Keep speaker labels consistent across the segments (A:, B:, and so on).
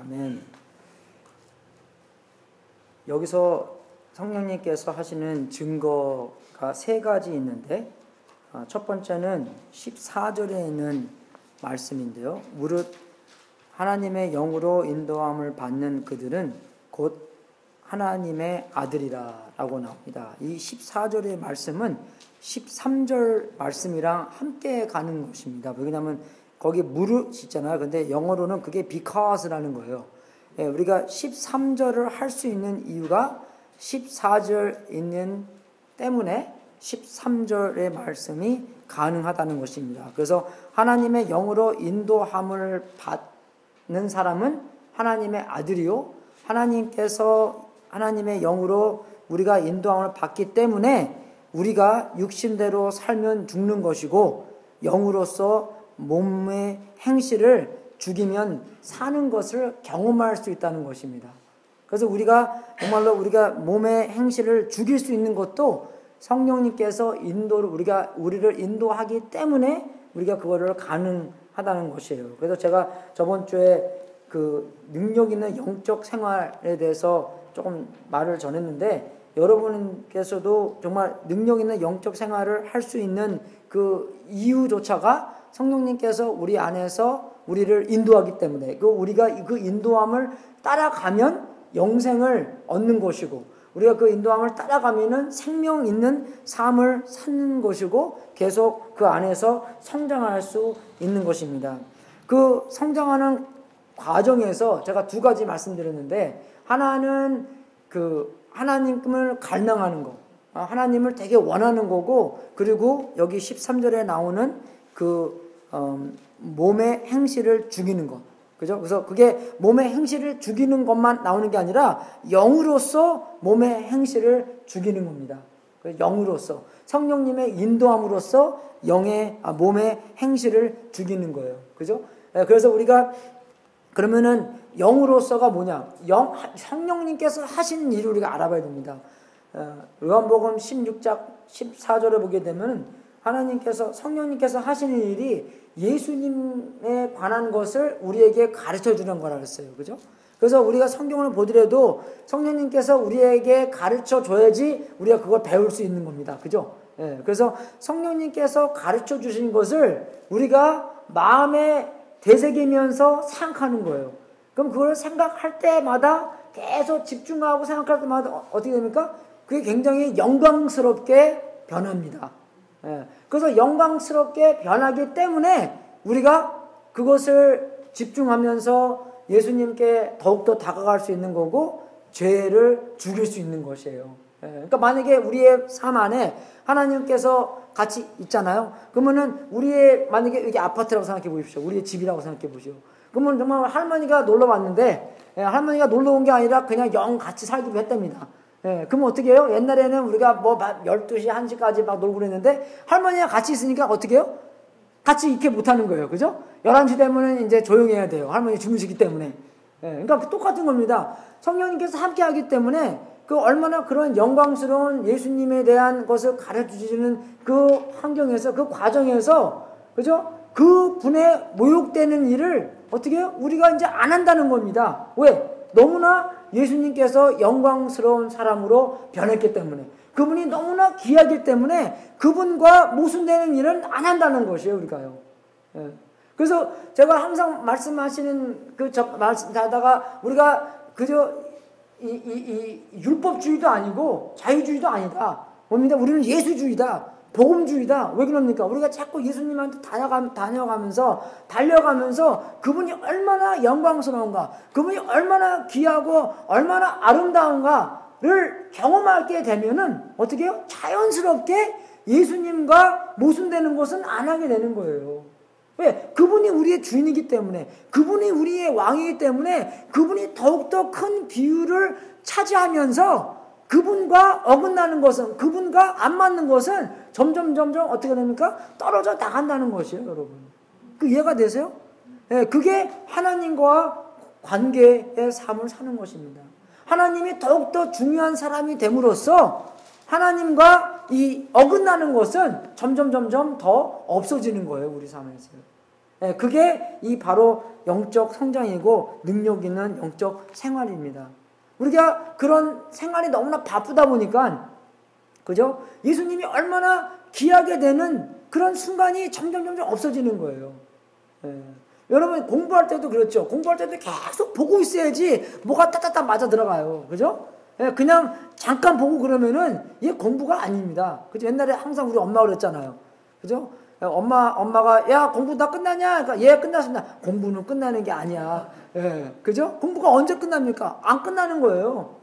A: 아멘. 여기서 성령님께서 하시는 증거가 세 가지 있는데, 첫 번째는 14절에 있는 말씀인데요. 무릇 하나님의 영으로 인도함을 받는 그들은 곧 하나님의 아들이라 라고 나옵니다. 이 14절의 말씀은 13절 말씀이랑 함께 가는 것입니다. 왜냐하면 거기 무릇 있잖아요. 근데 영어로는 그게 because라는 거예요. 예, 우리가 13절을 할 수 있는 이유가 14절 있는 때문에 13절의 말씀이 가능하다는 것입니다. 그래서 하나님의 영으로 인도함을 받는 사람은 하나님의 아들이요, 하나님께서 하나님의 영으로 우리가 인도함을 받기 때문에 우리가 육신대로 살면 죽는 것이고, 영으로서 몸의 행실을 죽이면 사는 것을 경험할 수 있다는 것입니다. 그래서 우리가 정말로 우리가 몸의 행실을 죽일 수 있는 것도 성령님께서 우리를 인도하기 때문에 우리가 그거를 가능하다는 것이에요. 그래서 제가 저번 주에 그 능력 있는 영적 생활에 대해서 조금 말을 전했는데, 여러분께서도 정말 능력 있는 영적 생활을 할 수 있는 그 이유조차가 성령님께서 우리 안에서 우리를 인도하기 때문에, 우리가 그 인도함을 따라가면 영생을 얻는 것이고, 우리가 그 인도함을 따라가면은 생명 있는 삶을 사는 것이고, 계속 그 안에서 성장할 수 있는 것입니다. 그 성장하는 과정에서 제가 두 가지 말씀드렸는데, 하나는 그 하나님을 갈망하는 거, 하나님을 되게 원하는 거고, 그리고 여기 13절에 나오는 그 몸의 행실을 죽이는 것, 그죠? 그래서 그게 몸의 행실을 죽이는 것만 나오는 게 아니라 영으로서 몸의 행실을 죽이는 겁니다. 영으로서 성령님의 인도함으로써 몸의 행실을 죽이는 거예요. 그죠? 그래서 우리가 그러면은 영으로서가 뭐냐? 성령님께서 하신 일을 우리가 알아봐야 됩니다. 요한복음 16장 14절에 보게 되면 성령님께서 하시는 일이 예수님에 관한 것을 우리에게 가르쳐 주는 거라 그랬어요. 그죠? 그래서 우리가 성경을 보더라도 성령님께서 우리에게 가르쳐 줘야지 우리가 그걸 배울 수 있는 겁니다. 그죠? 예, 그래서 성령님께서 가르쳐 주신 것을 우리가 마음에 되새기면서 생각하는 거예요. 그럼 그걸 생각할 때마다 계속 집중하고 생각할 때마다 어떻게 됩니까? 그게 굉장히 영광스럽게 변합니다. 예. 그래서 영광스럽게 변하기 때문에 우리가 그것을 집중하면서 예수님께 더욱더 다가갈 수 있는 거고, 죄를 죽일 수 있는 것이에요. 예. 그러니까 만약에 우리의 삶 안에 하나님께서 같이 있잖아요. 그러면은 만약에 여기 아파트라고 생각해 보십시오. 우리의 집이라고 생각해 보시오. 그러면 정말 할머니가 놀러 왔는데, 할머니가 놀러 온 게 아니라 그냥 같이 살기로 했답니다. 예, 그럼 어떻게 해요? 옛날에는 우리가 12시, 1시까지 막 놀고 그랬는데, 할머니가 같이 있으니까 어떻게 해요? 같이 이렇게 못하는 거예요. 그죠? 11시 되면은 이제 조용해야 돼요. 할머니 주무시기 때문에. 예, 그러니까 똑같은 겁니다. 성령님께서 함께 하기 때문에 얼마나 그런 영광스러운 예수님에 대한 것을 가르쳐 주시는 그 환경에서, 그 과정에서, 그죠? 그 분에 모욕되는 일을 어떻게 해요? 우리가 이제 안 한다는 겁니다. 왜? 너무나 예수님께서 영광스러운 사람으로 변했기 때문에, 그분이 너무나 귀하기 때문에 그분과 모순되는 일은 안 한다는 것이에요, 우리가요. 예. 그래서 제가 항상 말씀하시는 말씀하다가 우리가 그저 율법주의도 아니고 자유주의도 아니다. 뭡니다. 우리는 예수주의다. 복음주의다. 왜 그럽니까? 우리가 자꾸 예수님한테 달려가면서 그분이 얼마나 영광스러운가, 그분이 얼마나 귀하고 얼마나 아름다운가를 경험하게 되면은 어떻게 해요? 자연스럽게 예수님과 모순되는 것은 안 하게 되는 거예요. 왜? 그분이 우리의 주인이기 때문에, 그분이 우리의 왕이기 때문에, 그분이 더욱더 큰 비율을 차지하면서 그분과 어긋나는 것은, 그분과 안 맞는 것은 점점 어떻게 됩니까? 떨어져 나간다는 것이에요, 여러분. 그 이해가 되세요? 예, 그게 하나님과 관계의 삶을 사는 것입니다. 하나님이 더욱더 중요한 사람이 됨으로써 하나님과 이 어긋나는 것은 점점 더 없어지는 거예요, 우리 삶에서. 그게 이 바로 영적 성장이고 능력 있는 영적 생활입니다. 우리가 그런 생활이 너무나 바쁘다 보니까, 그죠? 예수님이 얼마나 귀하게 되는 그런 순간이 점점 없어지는 거예요. 여러분 공부할 때도 그렇죠. 공부할 때도 계속 보고 있어야지 뭐가 따따따 맞아 들어가요. 그죠? 그냥 잠깐 보고 그러면은 이게 공부가 아닙니다. 그죠? 옛날에 항상 우리 엄마가 그랬잖아요. 그죠? 엄마가 야 공부 다 끝났냐? 그러니까 예 끝났습니다. 공부는 끝나는 게 아니야. 그죠? 공부가 언제 끝납니까? 안 끝나는 거예요.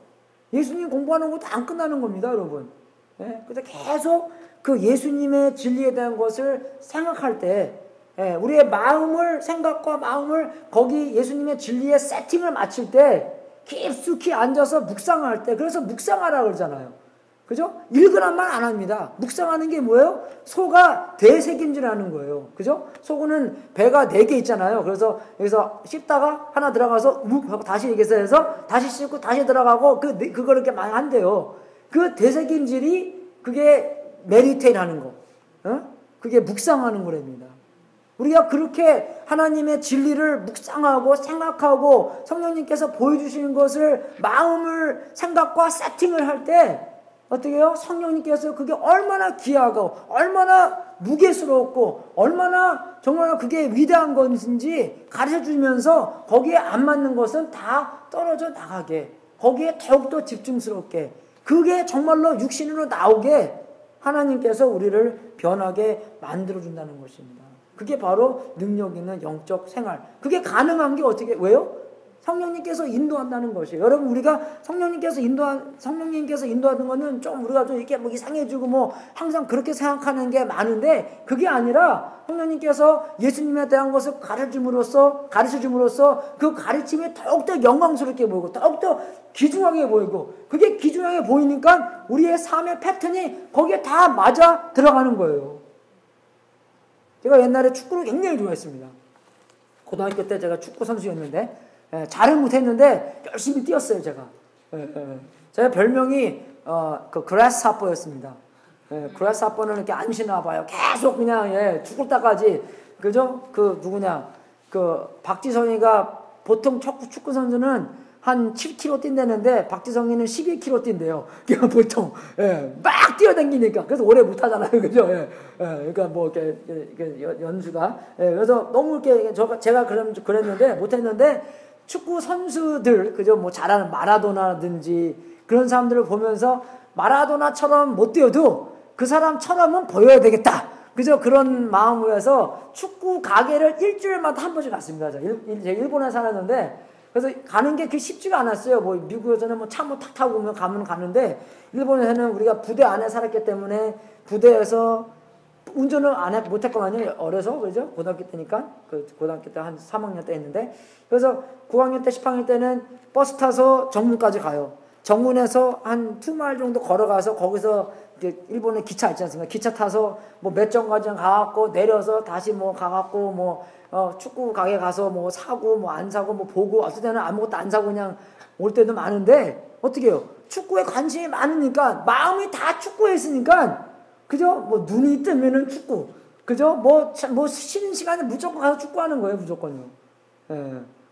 A: 예수님 공부하는 것도 안 끝나는 겁니다, 여러분. 그래서 계속 그 예수님의 진리에 대한 것을 생각할 때, 우리의 마음을, 생각과 마음을 거기 예수님의 진리에 세팅을 맞출 때, 깊숙이 앉아서 묵상할 때, 그래서 묵상하라고 그러잖아요. 그죠? 읽으란만 안 합니다. 묵상하는 게 뭐예요? 소가 되새김질하는 거예요. 그죠? 소고는 배가 4개 있잖아요. 그래서 여기서 씹다가 하나 들어가서 묵 하고 다시 여기서 해서 다시 씹고 다시 들어가고 그걸 이렇게 많이 한대요. 그 되새김질이 그게 메디테이트 하는 거. 그게 묵상하는 거랍니다. 우리가 그렇게 하나님의 진리를 묵상하고 생각하고 성령님께서 보여주시는 것을 마음을 생각과 세팅을 할 때 어떻게 해요? 성령님께서 그게 얼마나 귀하고 얼마나 무게스럽고 얼마나 정말 그게 위대한 것인지 가르쳐주면서 거기에 안 맞는 것은 다 떨어져 나가게, 거기에 더욱더 집중스럽게, 그게 정말로 육신으로 나오게 하나님께서 우리를 변하게 만들어준다는 것입니다. 그게 바로 능력 있는 영적 생활. 그게 가능한 게 어떻게, 왜요? 성령님께서 인도한다는 것이에요. 여러분, 우리가 성령님께서 인도하는 거는 좀 우리가 좀 이렇게 뭐 이상해지고 뭐 항상 그렇게 생각하는 게 많은데, 그게 아니라 성령님께서 예수님에 대한 것을 가르쳐줌으로써 그 가르침이 더욱더 영광스럽게 보이고 더욱더 귀중하게 보이고, 그게 귀중하게 보이니까 우리의 삶의 패턴이 거기에 다 맞아 들어가는 거예요. 제가 옛날에 축구를 굉장히 좋아했습니다. 고등학교 때 제가 축구 선수였는데, 잘은 못했는데 열심히 뛰었어요, 제가. 제가 별명이 그 그래스하퍼였습니다. 그래스하퍼는 이렇게 안 쉬나 봐요. 계속 그냥 죽을 때까지. 그죠? 그 누구냐? 그 박지성이가 보통 축구 선수는 한 7km 뛴다는데 박지성이는 11km 뛴대요. 그러니까 보통 막 뛰어다니니까. 그래서 오래 못 하잖아요, 그죠? 그러니까 뭐 이렇게 연수가. 그래서 너무 이렇게 제가 그랬는데 못했는데, 축구 선수들, 그죠? 뭐 잘하는 마라도나든지 그런 사람들을 보면서 마라도나처럼 못 뛰어도 그 사람처럼은 보여야 되겠다. 그죠? 그런 마음으로 해서 축구 가게를 일주일마다 한 번씩 갔습니다. 제가 일본에 살았는데, 그래서 가는 게 그렇게 쉽지가 않았어요. 뭐 미국에서는 뭐 차 뭐 탁 타고 가면 가는데, 일본에서는 우리가 부대 안에 살았기 때문에 부대에서 운전을 못했거든요. 어려서, 그죠? 고등학교 때니까. 고등학교 때 한 3학년 때 했는데. 그래서 9학년 때, 10학년 때는 버스 타서 정문까지 가요. 정문에서 한 2마일 정도 걸어가서 거기서 일본에 기차 있지 않습니까? 기차 타서 뭐 몇 정거장 가갖고 내려서 다시 뭐 가갖고 뭐, 축구 가게 가서 뭐 사고 뭐 안 사고 뭐 보고, 어떨 때는 아무것도 안 사고 그냥 올 때도 많은데, 어떻게 해요? 축구에 관심이 많으니까, 마음이 다 축구에 있으니까, 그죠? 뭐 눈이 뜨면은 축구, 그죠? 뭐 쉬는 시간에 무조건 가서 축구하는 거예요, 무조건요.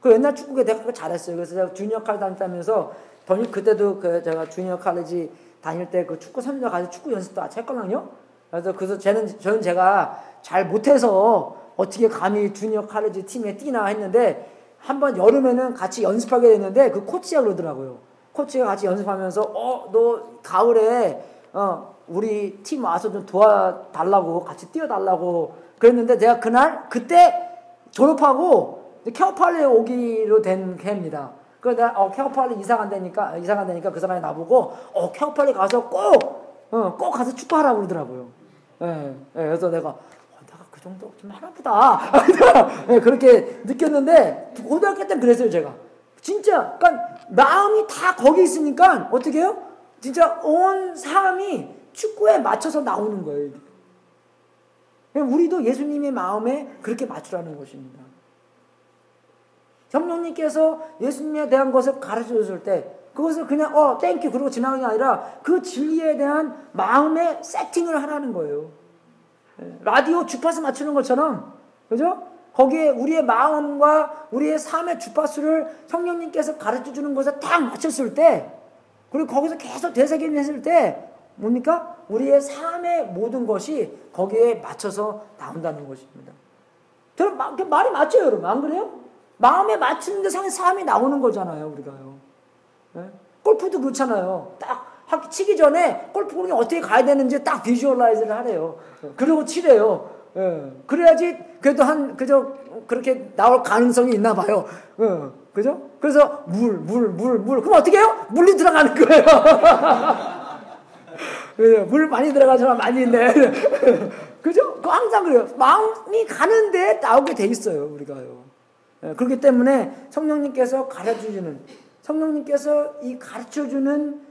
A: 그 옛날 축구에 내가 그거 잘했어요. 그래서 제가 주니어 칼 다니면서 그때도 제가 주니어 칼리지 다닐 때 그 축구 선수가 가서 축구 연습도 같이 했거든요. 그래서 저는 제가 잘 못해서 어떻게 감히 주니어 칼리지 팀에 뛰나 했는데, 한번 여름에는 같이 연습하게 됐는데 그 코치가 그러더라고요. 코치가 같이 연습하면서 너 가을에 우리 팀 와서 좀 도와달라고, 같이 뛰어달라고 그랬는데, 내가 그때 졸업하고 케어팔리에 오기로 된 해입니다. 그래서 내가 케어팔리 이사 간다니까 그 사람이 나보고 케어팔리 가서 꼭 가서 축구하라고 그러더라고요. 그래서 내가 그 정도 좀 하나보다 그렇게 느꼈는데, 고등학교 때는 그랬어요, 제가. 진짜, 그러니까 마음이 다 거기 있으니까 어떻게 해요? 진짜 온 삶이 축구에 맞춰서 나오는 거예요. 우리도 예수님의 마음에 그렇게 맞추라는 것입니다. 성령님께서 예수님에 대한 것을 가르쳐 줬을 때, 그것을 그냥 땡큐 그러고 지나가는 게 아니라 그 진리에 대한 마음의 세팅을 하라는 거예요. 라디오 주파수 맞추는 것처럼, 그죠? 거기에 우리의 마음과 우리의 삶의 주파수를 성령님께서 가르쳐 주는 것에 딱 맞췄을 때, 그리고 거기서 계속 되새김했을 때 뭡니까? 우리의 삶의 모든 것이 거기에 맞춰서 나온다는 것입니다. 여러분, 말이 맞죠, 여러분? 안 그래요? 마음에 맞추는데 삶이 나오는 거잖아요, 우리가요. 네? 골프도 그렇잖아요. 딱 치기 전에 골프공이 어떻게 가야 되는지 딱 비주얼라이즈를 하래요. 그리고 치래요. 예. 그래야지 그래도 그저 그렇게 나올 가능성이 있나 봐요. 그죠? 그래서 물. 그럼 어떻게 해요? 물이 들어가는 거예요. 물 많이 들어간 사람 많이 있네. 그죠? 그거 항상 그래요. 마음이 가는데 나오게 돼 있어요, 우리가요. 예. 그렇기 때문에 성령님께서 이 가르쳐주는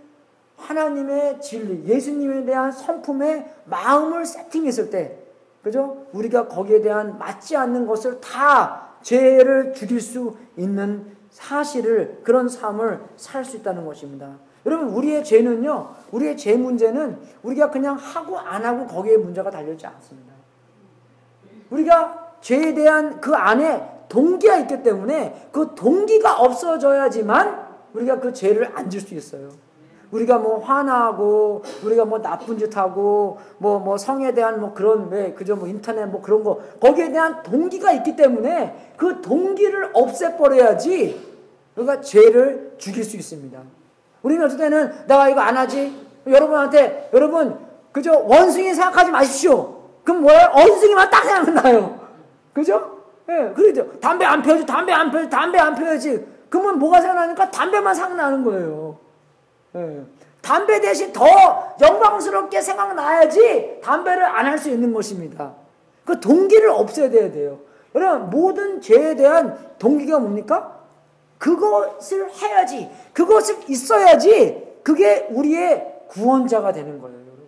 A: 하나님의 진리, 예수님에 대한 성품의 마음을 세팅했을 때, 그죠? 우리가 거기에 대한 맞지 않는 것을 다 죄를 죽일 수 있는 사실을, 그런 삶을 살 수 있다는 것입니다. 여러분, 우리의 죄는요, 우리의 죄 문제는 우리가 그냥 하고 안 하고 거기에 문제가 달려있지 않습니다. 우리가 죄에 대한 그 안에 동기가 있기 때문에 그 동기가 없어져야지만 우리가 그 죄를 안 질 수 있어요. 우리가 뭐 화나고, 우리가 뭐 나쁜 짓 하고, 뭐 성에 대한 뭐 그런, 그저 뭐 인터넷 뭐 그런 거, 거기에 대한 동기가 있기 때문에 그 동기를 없애버려야지 우리가 죄를 죽일 수 있습니다. 우리는 어떨 때는 내가 이거 안 하지? 여러분, 그저 원숭이 생각하지 마십시오. 그럼 뭐예요? 원숭이만 딱 생각나요. 그죠? 예, 그러죠. 담배 안 펴야지. 그러면 뭐가 생각나니까 담배만 생각나는 거예요. 예. 담배 대신 더 영광스럽게 생각나야지 담배를 안 할 수 있는 것입니다. 그 동기를 없애야 돼요. 여러분, 모든 죄에 대한 동기가 뭡니까? 그것을 해야지, 그것을 있어야지 그게 우리의 구원자가 되는 거예요, 여러분.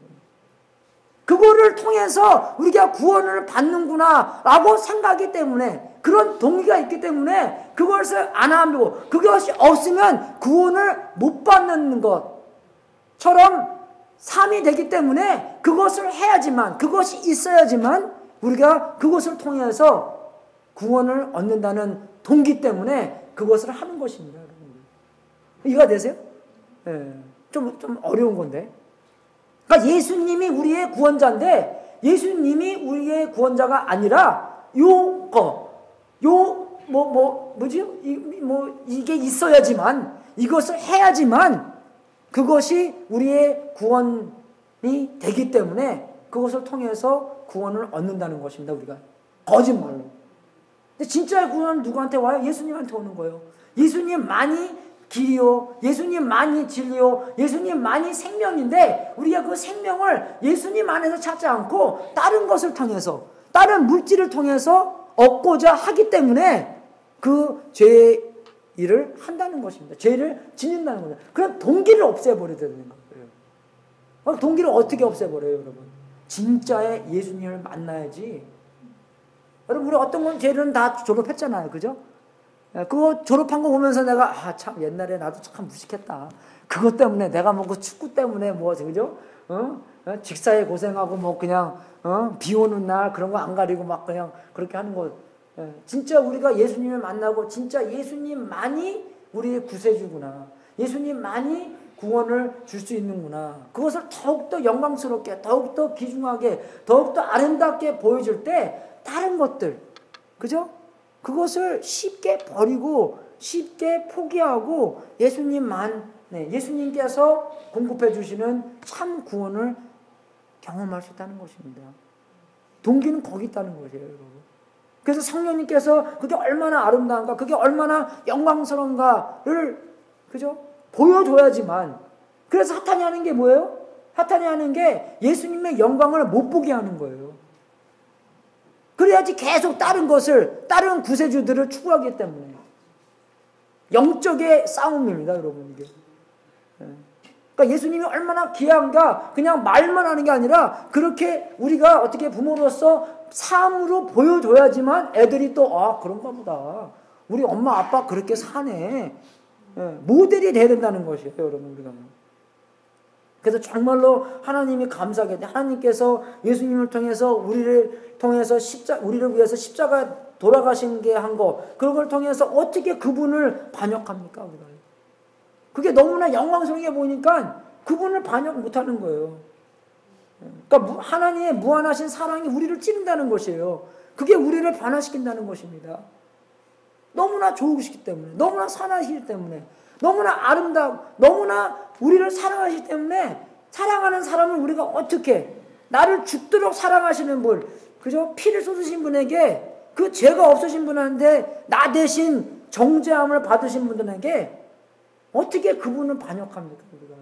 A: 그거를 통해서 우리가 구원을 받는구나 라고 생각하기 때문에, 그런 동기가 있기 때문에 그것을 안 하고 그것이 없으면 구원을 못 받는 것처럼 삶이 되기 때문에 그것을 해야지만, 그것이 있어야지만 우리가 그것을 통해서 구원을 얻는다는 동기 때문에 그것을 하는 것입니다. 이해가 되세요? 예. 좀 어려운 건데. 그러니까 예수님이 우리의 구원자인데, 예수님이 우리의 구원자가 아니라 이게 있어야지만, 이것을 해야지만 그것이 우리의 구원이 되기 때문에 그것을 통해서 구원을 얻는다는 것입니다, 우리가. 거짓말로. 근데 진짜의 구원은 누구한테 와요? 예수님한테 오는 거예요. 예수님만이 길이요, 예수님만이 진리요, 예수님만이 생명인데, 우리가 그 생명을 예수님 안에서 찾지 않고 다른 것을 통해서, 다른 물질을 통해서 얻고자 하기 때문에 그 죄의 일을 한다는 것입니다. 죄를 짓는다는 거예요. 그럼 동기를 없애버려야 되는 거예요. 동기를 어떻게 없애버려요, 여러분? 진짜의 예수님을 만나야지. 여러분, 우리 어떤 건 죄는 다 졸업했잖아요, 그죠? 그거 졸업한 거 보면서 내가, 참 옛날에 나도 참 무식했다. 그것 때문에 내가 뭐 그 축구 때문에 뭐, 그죠? 직사에 고생하고 뭐 그냥 비 오는 날 그런 거 안 가리고 막 그냥 그렇게 하는 거. 진짜 우리가 예수님을 만나고 진짜 예수님만이 우리의 구세주구나, 예수님만이 구원을 줄 수 있는구나, 그것을 더욱더 영광스럽게, 더욱더 귀중하게, 더욱더 아름답게 보여줄 때 다른 것들, 그죠? 그것을 쉽게 버리고 쉽게 포기하고 예수님께서 공급해 주시는 참 구원을 경험할 수 있다는 것입니다. 동기는 거기 있다는 것이에요, 여러분. 그래서 성령님께서 그게 얼마나 아름다운가, 그게 얼마나 영광스러운가를, 그죠? 보여줘야지만. 그래서 사탄이 하는 게 뭐예요? 사탄이 하는 게 예수님의 영광을 못 보게 하는 거예요. 그래야지 계속 다른 구세주들을 추구하기 때문에. 영적의 싸움입니다, 여러분, 이게. 그러니까 예수님이 얼마나 귀한가, 그냥 말만 하는 게 아니라, 그렇게 우리가 어떻게 부모로서 삶으로 보여줘야지만 애들이 또, 그런가 보다. 우리 엄마, 아빠 그렇게 사네. 모델이 돼야 된다는 것이에요, 여러분, 우리가. 그래서 정말로 하나님이 감사하게, 하나님께서 예수님을 통해서 우리를 위해서 십자가 돌아가신 게 한 거, 그런 걸 통해서 어떻게 그분을 반역합니까, 우리가? 그게 너무나 영광스럽게 보니까 그분을 반역 못하는 거예요. 그러니까 하나님의 무한하신 사랑이 우리를 찌른다는 것이에요. 그게 우리를 변화시킨다는 것입니다. 너무나 좋으시기 때문에, 너무나 선하시기 때문에, 너무나 너무나 우리를 사랑하시기 때문에, 사랑하는 사람을 우리가 어떻게, 나를 죽도록 사랑하시는 분, 그죠? 피를 쏟으신 분에게, 그 죄가 없으신 분한테 나 대신 정죄함을 받으신 분들에게 어떻게 그분을 반역합니까? 우리가요?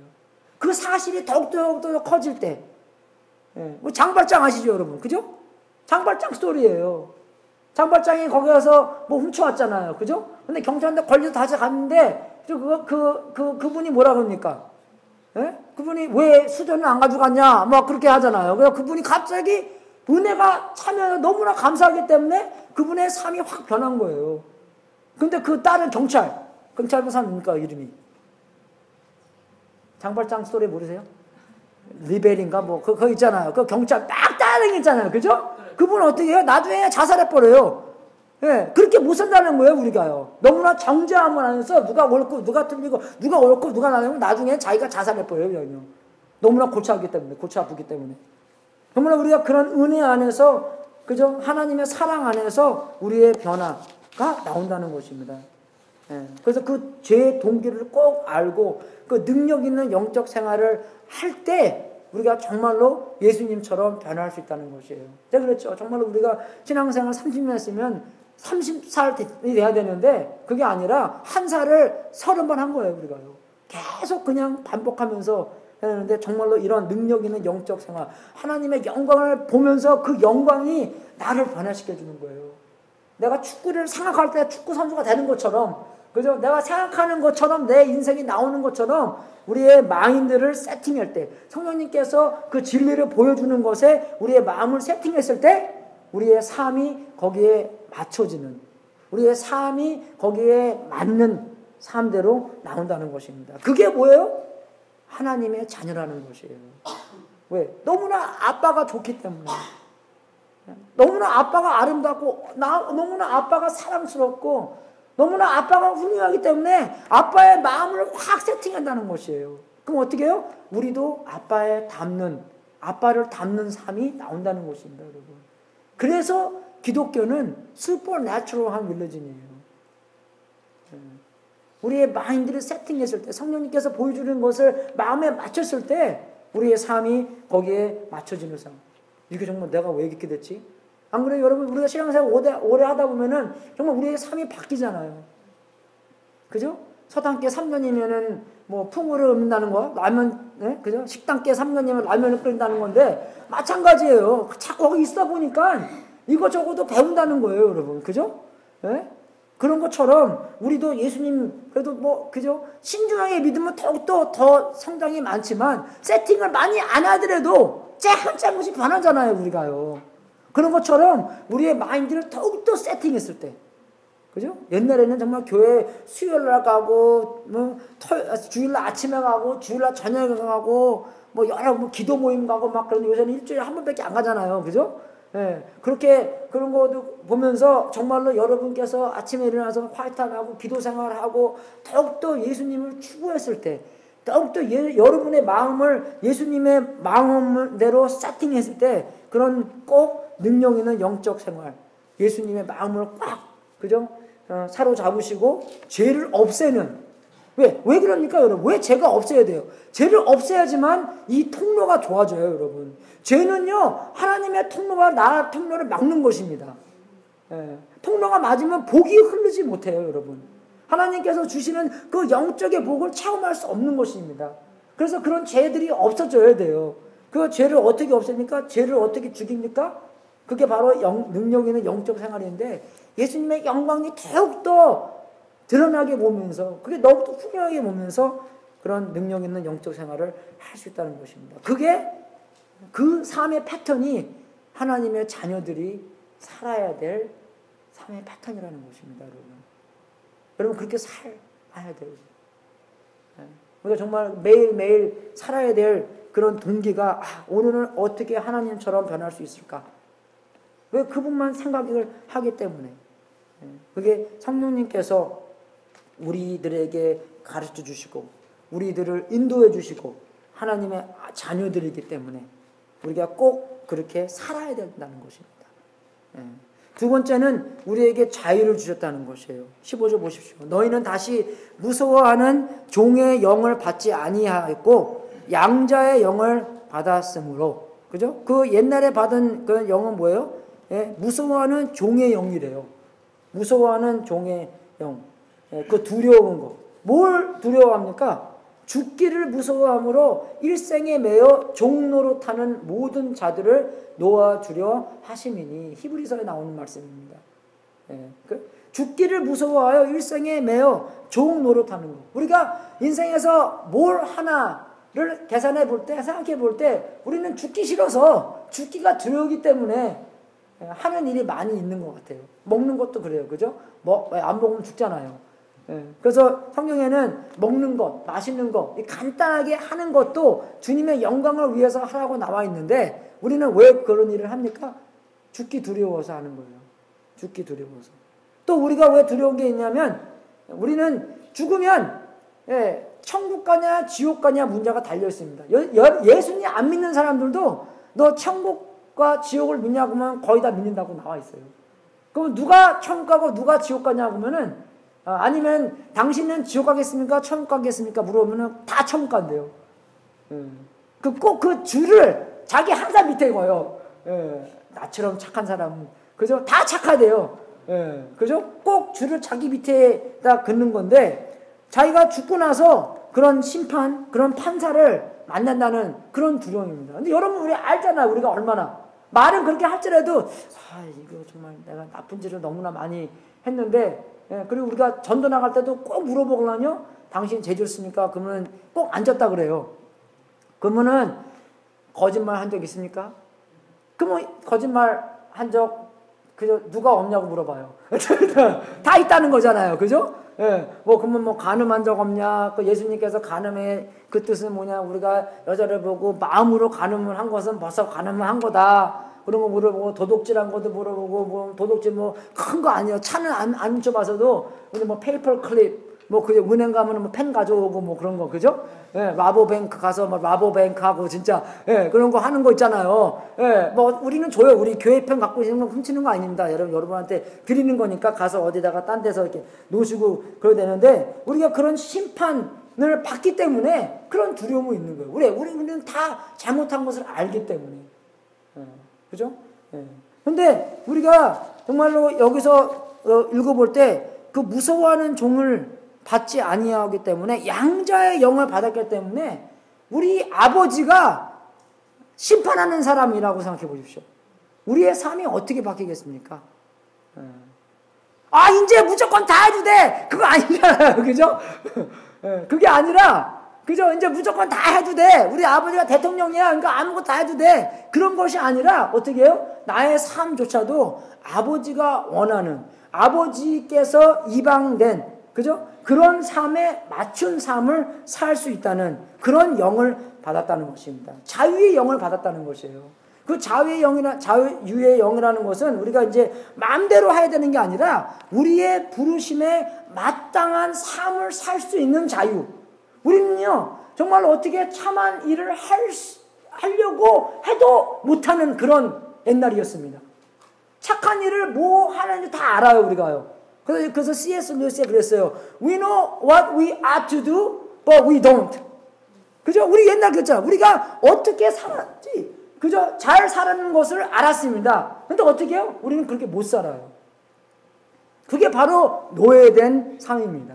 A: 그 사실이 더욱더 커질 때, 장발장 아시죠, 여러분? 그죠? 장발장 스토리예요. 장발장이 거기 가서 뭐 훔쳐왔잖아요. 그죠? 근데 경찰한테 걸려서 다시 갔는데, 그분이 뭐라 그럽니까? 예? 그분이 왜 수전을 안 가져갔냐? 막 그렇게 하잖아요. 그래서 그분이 갑자기 은혜가 참여해서 너무나 감사하기 때문에 그분의 삶이 확 변한 거예요. 근데 그 딸은 경찰부사 뭡니까, 이름이? 장발장 스토리 모르세요? 리벨인가 뭐 그거 있잖아요. 그 경찰 딱 따라다녔잖아요. 그죠? 그분은 어떻게 해요? 나중에 자살해버려요. 예, 그렇게 못 산다는 거예요, 우리가요. 너무나 정죄함을 하면서 누가 옳고 누가 틀리고 누가 옳고 누가 나누면 나중에 자기가 자살해버려요. 그냥. 너무나 골치 아프기 때문에. 정말 우리가 그런 은혜 안에서, 그죠? 하나님의 사랑 안에서 우리의 변화가 나온다는 것입니다. 예, 그래서 그 죄의 동기를 꼭 알고 그 능력 있는 영적 생활을 할 때 우리가 정말로 예수님처럼 변화할 수 있다는 것이에요. 제가 그랬죠. 정말로 우리가 신앙생활 30년 했으면 30살이 돼야 되는데 그게 아니라 한 살을 30번 한 거예요. 우리가요. 계속 그냥 반복하면서 했는데 정말로 이런 능력 있는 영적 생활, 하나님의 영광을 보면서 그 영광이 나를 변화시켜주는 거예요. 내가 축구를 생각할 때 축구 선수가 되는 것처럼, 그죠? 내가 생각하는 것처럼 내 인생이 나오는 것처럼 우리의 마인드를 세팅할 때, 성령님께서 그 진리를 보여주는 것에 우리의 마음을 세팅했을 때 우리의 삶이 거기에 맞춰지는, 우리의 삶이 거기에 맞는 삶대로 나온다는 것입니다. 그게 뭐예요? 하나님의 자녀라는 것이에요. 왜? 너무나 아빠가 좋기 때문에. 너무나 아빠가 아름답고, 너무나 아빠가 사랑스럽고, 너무나 아빠가 훌륭하기 때문에 아빠의 마음을 확 세팅한다는 것이에요. 그럼 어떻게 해요? 우리도 아빠를 닮는 삶이 나온다는 것입니다, 여러분. 그래서 기독교는 슈퍼내추럴한 릴리전이에요. 우리의 마인드를 세팅했을 때, 성령님께서 보여주는 것을 마음에 맞췄을 때 우리의 삶이 거기에 맞춰지는 삶. 이게 정말 내가 왜 이렇게 됐지? 안 그래요? 여러분, 우리가 신앙생활 오래 하다 보면은 정말 우리의 삶이 바뀌잖아요. 그죠? 서당계 3년이면은 뭐 풍우를 읊는다는 거, 라면, 네? 그죠? 식당계 3년이면 라면을 끓인다는 건데, 마찬가지예요. 자꾸 거기 있다 보니까 이것저것도 배운다는 거예요, 여러분. 그죠? 네? 그런 것처럼 우리도 예수님, 그래도 뭐, 그죠? 신중하게 믿으면 더욱더 더 성장이 많지만, 세팅을 많이 안 하더라도 조금씩 변하잖아요, 우리가요. 그런 것처럼 우리의 마인드를 더욱더 세팅했을 때, 그죠? 옛날에는 정말 교회 수요일날 가고, 뭐, 주일날 아침에 가고, 주일날 저녁에 가고, 뭐, 여러 기도 모임 가고 막 그런데 요새는 일주일에 한 번밖에 안 가잖아요. 그죠? 예. 그렇게, 그런 것도 보면서 정말로 여러분께서 아침에 일어나서 화이트하고 기도 생활하고 더욱더 예수님을 추구했을 때, 더욱더 여러분의 마음을 예수님의 마음대로 세팅했을 때, 그런 꼭 능력 있는 영적 생활, 예수님의 마음을 꽉, 그죠? 사로잡으시고 죄를 없애는. 왜 그럽니까, 여러분? 왜 죄가 없애야 돼요? 죄를 없애야지만 이 통로가 좋아져요, 여러분. 죄는요, 하나님의 통로와 나의 통로를 막는 것입니다. 예. 통로가 맞으면 복이 흐르지 못해요, 여러분. 하나님께서 주시는 그 영적의 복을 체험할 수 없는 것입니다. 그래서 그런 죄들이 없어져야 돼요. 그 죄를 어떻게 없앱니까? 죄를 어떻게 죽입니까? 그게 바로 능력 있는 영적 생활인데, 예수님의 영광이 더욱더 드러나게 보면서, 그게 더욱더 훌륭하게 보면서 그런 능력 있는 영적 생활을 할 수 있다는 것입니다. 그게 그 삶의 패턴이 하나님의 자녀들이 살아야 될 삶의 패턴이라는 것입니다, 여러분. 여러분, 그렇게 살아야 돼요. 우리가 정말 매일매일 살아야 될 그런 동기가, 오늘은 어떻게 하나님처럼 변할 수 있을까? 왜 그분만 생각을 하기 때문에. 그게 성령님께서 우리들에게 가르쳐 주시고 우리들을 인도해 주시고 하나님의 자녀들이기 때문에 우리가 꼭 그렇게 살아야 된다는 것입니다. 두 번째는 우리에게 자유를 주셨다는 것이에요. 15절 보십시오. 너희는 다시 무서워하는 종의 영을 받지 아니하였고 양자의 영을 받았으므로, 그죠? 그 옛날에 받은 그 영은 뭐예요? 무서워하는 종의 영이래요. 무서워하는 종의 영. 그 두려운 거. 뭘 두려워합니까? 죽기를 무서워함으로 일생에 매여 종노릇하는 모든 자들을 놓아주려 하심이니. 히브리서에 나오는 말씀입니다. 죽기를 무서워하여 일생에 매여 종노릇하는 거. 우리가 인생에서 뭘 하나를 계산해 볼 때, 생각해 볼 때 우리는 죽기 싫어서, 죽기가 두려우기 때문에 하는 일이 많이 있는 것 같아요. 먹는 것도 그래요. 그죠? 안 먹으면 죽잖아요. 그래서 성경에는 먹는 것, 마시는 것, 간단하게 하는 것도 주님의 영광을 위해서 하라고 나와 있는데 우리는 왜 그런 일을 합니까? 죽기 두려워서 하는 거예요. 죽기 두려워서. 또 우리가 왜 두려운 게 있냐면 우리는 죽으면 천국 가냐 지옥 가냐 문제가 달려 있습니다. 예수님 안 믿는 사람들도 너 천국과 지옥을 믿냐고 하면 거의 다 믿는다고 나와 있어요. 그럼 누가 천국 가고 누가 지옥 가냐고 하면은 아니면 당신은 지옥 가겠습니까? 천국 가겠습니까? 물어보면은 다 천국 간대요. 꼭 그 줄을 자기 한 살 밑에 거요. 나처럼 착한 사람은, 그죠? 다 착하대요. 그죠? 꼭 줄을 자기 밑에다 긋는 건데 자기가 죽고 나서 그런 심판, 그런 판사를 만난다는 그런 두려움입니다. 근데 여러분 우리 알잖아요. 우리가 얼마나 말은 그렇게 할지라도 이거 정말 내가 나쁜 짓을 너무나 많이 했는데, 그리고 우리가 전도 나갈 때도 꼭 물어보거든요. 당신 죄 졌습니까? 그러면 꼭 안 졌다 그래요. 그러면은 거짓말 한 적 있습니까? 그러면 거짓말 한 적 그저 누가 없냐고 물어봐요. 다 있다는 거잖아요. 그죠? 그러면 간음한 적 없냐? 그 예수님께서 간음의 그 뜻은 뭐냐? 우리가 여자를 보고 마음으로 간음을 한 것은 벌써 간음을 한 거다. 그런 거 물어보고, 도둑질한 것도 물어보고, 도둑질 큰 거 아니에요. 차는 안 좁아서도, 근데 페이퍼 클립, 그게 은행 가면 펜 가져오고 그런 거, 그죠? 라보뱅크 가서 라보뱅크하고 진짜, 그런 거 하는 거 있잖아요. 우리는 줘요. 우리 교회 펜 갖고 있는 거 훔치는 거 아닙니다. 여러분한테 드리는 거니까 가서 어디다가 딴 데서 이렇게 놓으시고 그래야 되는데, 우리가 그런 심판을 받기 때문에 그런 두려움이 있는 거예요. 우리는 다 잘못한 것을 알기 때문에. 그죠? 근데 우리가 정말로 여기서 읽어볼 때 그 무서워하는 종을 받지 아니하기 때문에 양자의 영을 받았기 때문에 우리 아버지가 심판하는 사람이라고 생각해 보십시오. 우리의 삶이 어떻게 바뀌겠습니까? 이제 무조건 다 해도 돼! 그거 아니잖아요. 그죠? 그게 아니라, 그죠? 이제 무조건 다 해도 돼! 우리 아버지가 대통령이야. 그러니까 아무것도 다 해도 돼! 그런 것이 아니라, 어떻게 해요? 나의 삶조차도 아버지가 원하는, 아버지께서 입양된, 그죠? 그런 삶에 맞춘 삶을 살 수 있다는 그런 영을 받았다는 것입니다. 자유의 영을 받았다는 것이에요. 그 자유의 영이라는 것은 우리가 이제 마음대로 해야 되는 게 아니라 우리의 부르심에 마땅한 삶을 살 수 있는 자유. 우리는요, 정말 어떻게 참한 일을 하려고 해도 못하는 그런 옛날이었습니다. 착한 일을 뭐 하는지 다 알아요, 우리가요. 그래서 C.S. 루이스가 그랬어요. We know what we ought to do, but we don't. 그죠? 우리 옛날 그랬잖아. 우리가 어떻게 살았지, 그죠? 잘 살아는 것을 알았습니다. 근데 어떻게 해요? 우리는 그렇게 못 살아요. 그게 바로 노예된 삶입니다.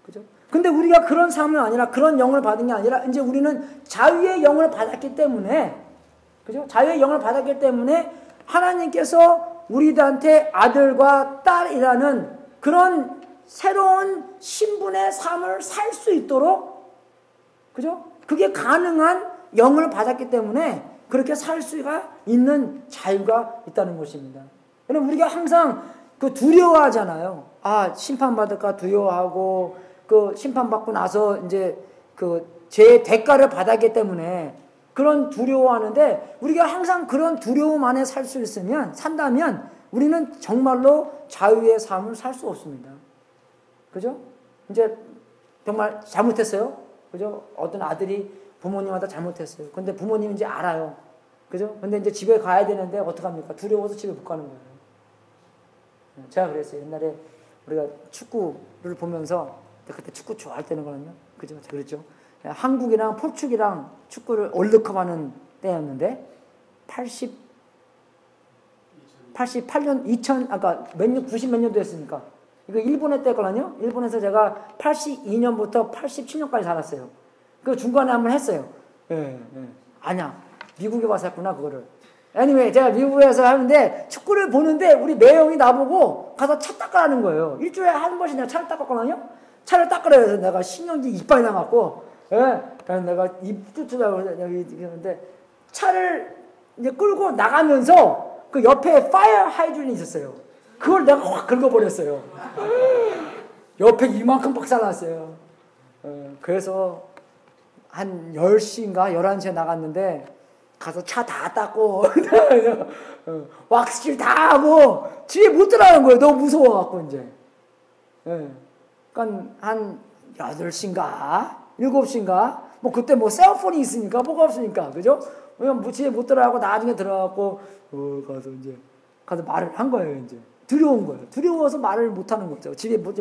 A: 그죠? 근데 우리가 그런 삶은 아니라, 그런 영을 받은 게 아니라, 이제 우리는 자유의 영을 받았기 때문에, 그죠? 자유의 영을 받았기 때문에 하나님께서 우리들한테 아들과 딸이라는 그런 새로운 신분의 삶을 살 수 있도록, 그죠? 그게 가능한 영을 받았기 때문에 그렇게 살 수가 있는 자유가 있다는 것입니다. 그럼 우리가 항상 두려워하잖아요. 심판받을까 두려워하고, 심판받고 나서 이제 죄의 대가를 받았기 때문에 그런 두려워하는데, 우리가 항상 그런 두려움 안에 살 수 있으면, 산다면 우리는 정말로 자유의 삶을 살 수 없습니다. 그죠? 이제 정말 잘못했어요. 그죠? 어떤 아들이 부모님한테 잘못했어요. 근데 부모님이 이제 알아요. 그죠? 근데 이제 집에 가야 되는데 어떡합니까? 두려워서 집에 못 가는 거예요. 제가 그랬어요. 옛날에 우리가 축구를 보면서 그때 축구 좋아할 때는 거든요. 그죠? 그랬죠. 한국이랑 포르투갈이랑 축구를 월드컵 하는 때였는데 88년 2000 아까 몇 년 90 몇 년도 했으니까 이거 일본의 때거든요. 일본에서 제가 82년부터 87년까지 살았어요. 그 중간에 한번 했어요. 아니야. 미국에 와서 했구나 그거를. anyway 제가 미국에서 하는데 축구를 보는데 우리 매형이 나보고 가서 차 닦으라는 거예요. 일주일에 한 번씩 내가 차를 닦았거든요. 차를 닦으라 해서 내가 신경질 이빨이 나갖고 그래서 내가 입 뚫으려고 했는데 차를 이제 끌고 나가면서 그 옆에 파이어 하이드런이 있었어요. 그걸 내가 확 긁어버렸어요. 옆에 이만큼 박살났어요. 그래서 한 10시인가 11시에 나갔는데 가서 차 다 닦고 왁스질 다 하고 집에 못 들어가는 거예요. 너무 무서워갖고 이제. 그러니까 한 8시인가 7시인가 뭐 그때 뭐 셀폰이 있으니까 뭐가 없으니까 그죠? 뭐 집에 못 들어가고 나중에 들어가고 가서 이제 가서 말을 한 거예요. 이제 두려운 거예요. 두려워서 말을 못 하는 거죠. 집에 못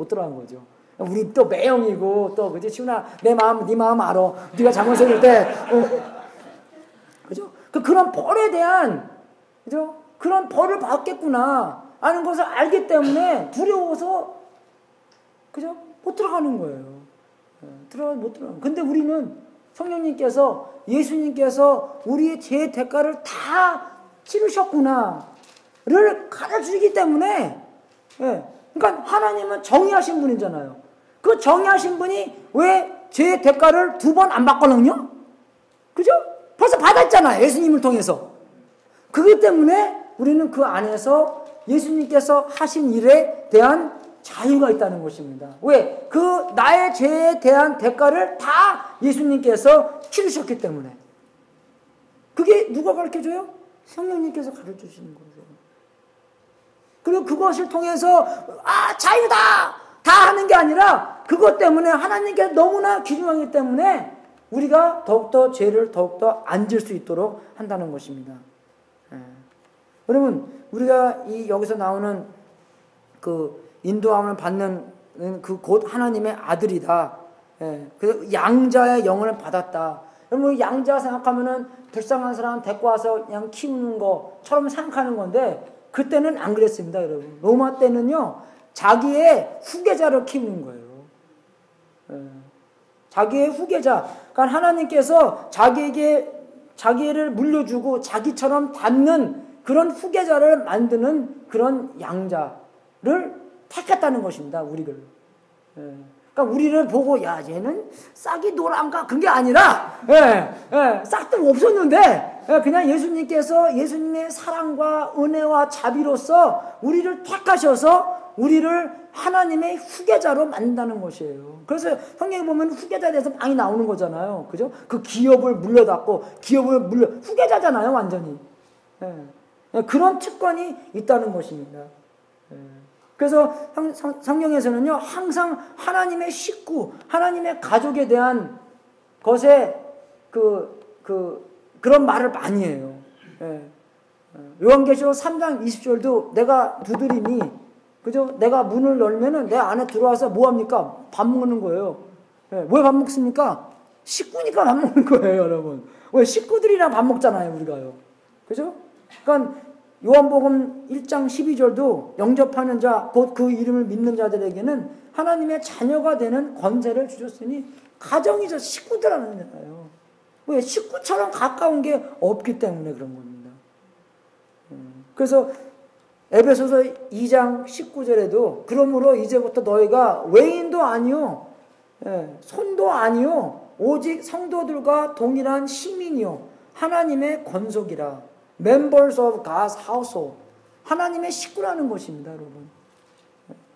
A: 들어간 거죠. 우리 또 매형이고 또 그지 시훈아 내 마음 네 마음 알아. 네가 잘못했을 때 그죠? 그런 벌에 대한 그죠? 그런 벌을 받겠구나 하는 것을 알기 때문에 두려워서 그죠? 못 들어가는 거예요. 못 들어가는. 근데 우리는 성령님께서 예수님께서 우리의 죄의 대가를 다 치르셨구나를 가르치기 때문에 그러니까 하나님은 정의하신 분이잖아요. 그 정의하신 분이 왜 죄의 대가를 2번 안 받거든요? 그죠? 벌써 받았잖아요. 예수님을 통해서. 그렇기 때문에 우리는 그 안에서 예수님께서 하신 일에 대한 자유가 있다는 것입니다. 왜? 그 나의 죄에 대한 대가를 다 예수님께서 치르셨기 때문에. 그게 누가 가르쳐줘요? 성령님께서 가르쳐주시는 거죠. 그리고 그것을 통해서 자유다! 다 하는 게 아니라 그것 때문에 하나님께서 너무나 귀중하기 때문에 우리가 더욱더 죄를 더욱더 안 질 수 있도록 한다는 것입니다. 여러분 우리가 여기서 나오는 그 인도함을 받는 그 곧 하나님의 아들이다. 그래서 양자의 영을 받았다. 여러분 양자 생각하면은 불쌍한 사람 데리고 와서 그냥 키우는 것처럼 생각하는 건데 그때는 안 그랬습니다, 여러분. 로마 때는요 자기의 후계자를 키우는 거예요. 자기의 후계자. 그러니까 하나님께서 자기를 물려주고 자기처럼 닮는 그런 후계자를 만드는 그런 양자를 택했다는 것입니다. 우리를. 그러니까 우리를 보고 야 얘는 싹이 노란가 그게 아니라 싹도 없었는데 그냥 예수님께서 예수님의 사랑과 은혜와 자비로서 우리를 택하셔서 우리를 하나님의 후계자로 만든다는 것이에요. 그래서 성경에 보면 후계자에 대해서 많이 나오는 거잖아요. 그죠? 그 기업을 물려받고 후계자잖아요, 완전히. 그런 특권이 있다는 것입니다. 그래서 성경에서는요, 항상 하나님의 식구, 하나님의 가족에 대한 것에 그런 말을 많이 해요. 요한계시록 3장 20절도 내가 두드리니, 그죠? 내가 문을 열면은 내 안에 들어와서 뭐 합니까? 밥 먹는 거예요. 왜 밥 먹습니까? 식구니까 밥 먹는 거예요, 여러분. 왜 식구들이랑 밥 먹잖아요, 우리가요. 그죠? 그러니까 요한복음 1장 12절도 영접하는 자, 곧 그 이름을 믿는 자들에게는 하나님의 자녀가 되는 권세를 주셨으니 가정이죠. 식구들하는 거잖아요. 왜? 식구처럼 가까운 게 없기 때문에 그런 겁니다. 그래서 에베소서 2장 19절에도 그러므로 이제부터 너희가 외인도 아니요 손도 아니요 오직 성도들과 동일한 시민이요 하나님의 권속이라 members of God's household 하나님의 식구라는 것입니다, 여러분.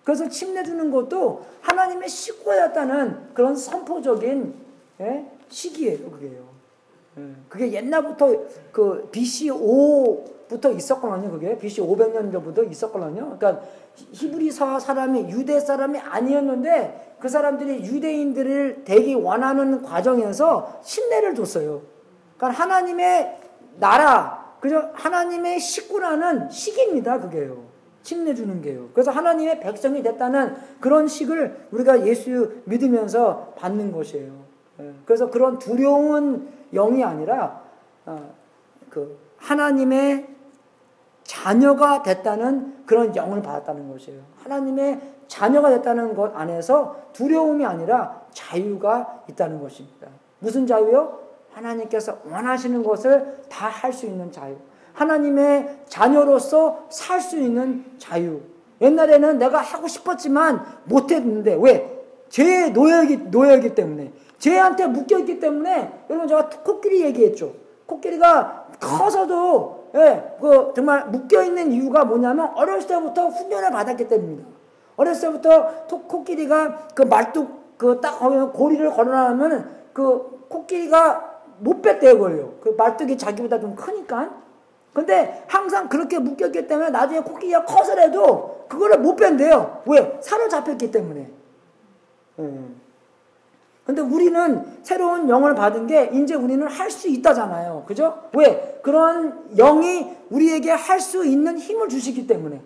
A: 그래서 침례주는 것도 하나님의 식구였다는 그런 선포적인 시기예요, 그게요. 그게 옛날부터 그 BC 5부터 있었거든요. 그게 BC 500년 전부터 있었거든요. 그러니까 히브리서 사람이 유대 사람이 아니었는데 그 사람들이 유대인들을 되기 원하는 과정에서 신뢰를 줬어요. 그러니까 하나님의 나라, 그죠? 하나님의 식구라는 식입니다. 그게요. 신뢰 주는 게요. 그래서 하나님의 백성이 됐다는 그런 식을 우리가 예수 믿으면서 받는 것이에요. 그래서 그런 두려운 영이 아니라 그 하나님의 자녀가 됐다는 그런 영을 받았다는 것이에요. 하나님의 자녀가 됐다는 것 안에서 두려움이 아니라 자유가 있다는 것입니다. 무슨 자유요? 하나님께서 원하시는 것을 다 할 수 있는 자유. 하나님의 자녀로서 살 수 있는 자유. 옛날에는 내가 하고 싶었지만 못했는데 왜? 죄의 노예이기 때문에, 죄한테 묶여있기 때문에. 여러분, 제가 코끼리 얘기했죠. 코끼리가 커서도 정말 묶여있는 이유가 뭐냐면 어렸을 때부터 훈련을 받았기 때문입니다. 어렸을 때부터 코끼리가 그 말뚝 딱 고리를 걸어놔면 그 코끼리가 못 뺐대요, 걸요. 그 말뚝이 자기보다 좀 크니까. 근데 항상 그렇게 묶였기 때문에 나중에 코끼리가 커서라도 그거를 못 뺀대요. 왜? 사로잡혔기 때문에. 근데 우리는 새로운 영을 받은 게 이제 우리는 할 수 있다잖아요. 그죠? 왜? 그런 영이 우리에게 할 수 있는 힘을 주시기 때문에.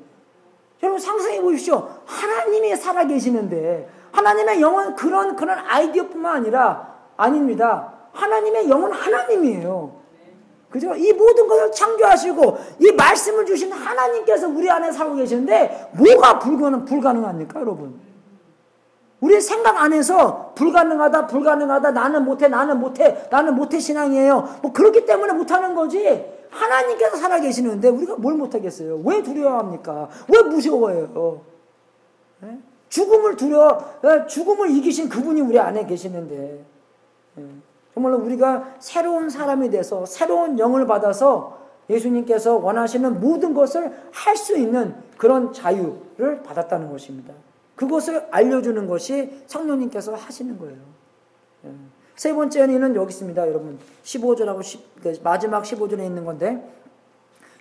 A: 여러분 상상해 보십시오. 하나님이 살아계시는데 하나님의 영은 그런 아이디어뿐만 아닙니다. 하나님의 영은 하나님이에요. 그죠? 이 모든 것을 창조하시고 이 말씀을 주신 하나님께서 우리 안에 살고 계시는데 뭐가 불가능합니까, 여러분? 우리 생각 안에서 불가능하다, 나는 못해 신앙이에요. 뭐 그렇기 때문에 못하는 거지. 하나님께서 살아계시는데 우리가 뭘 못하겠어요? 왜 두려워합니까? 왜 무서워해요? 죽음을 이기신 그분이 우리 안에 계시는데. 정말로 우리가 새로운 사람이 돼서 새로운 영을 받아서 예수님께서 원하시는 모든 것을 할 수 있는 그런 자유를 받았다는 것입니다. 그것을 알려주는 것이 성령님께서 하시는 거예요. 세 번째 은혜는 여기 있습니다, 여러분. 15절하고 마지막 15절에 있는 건데,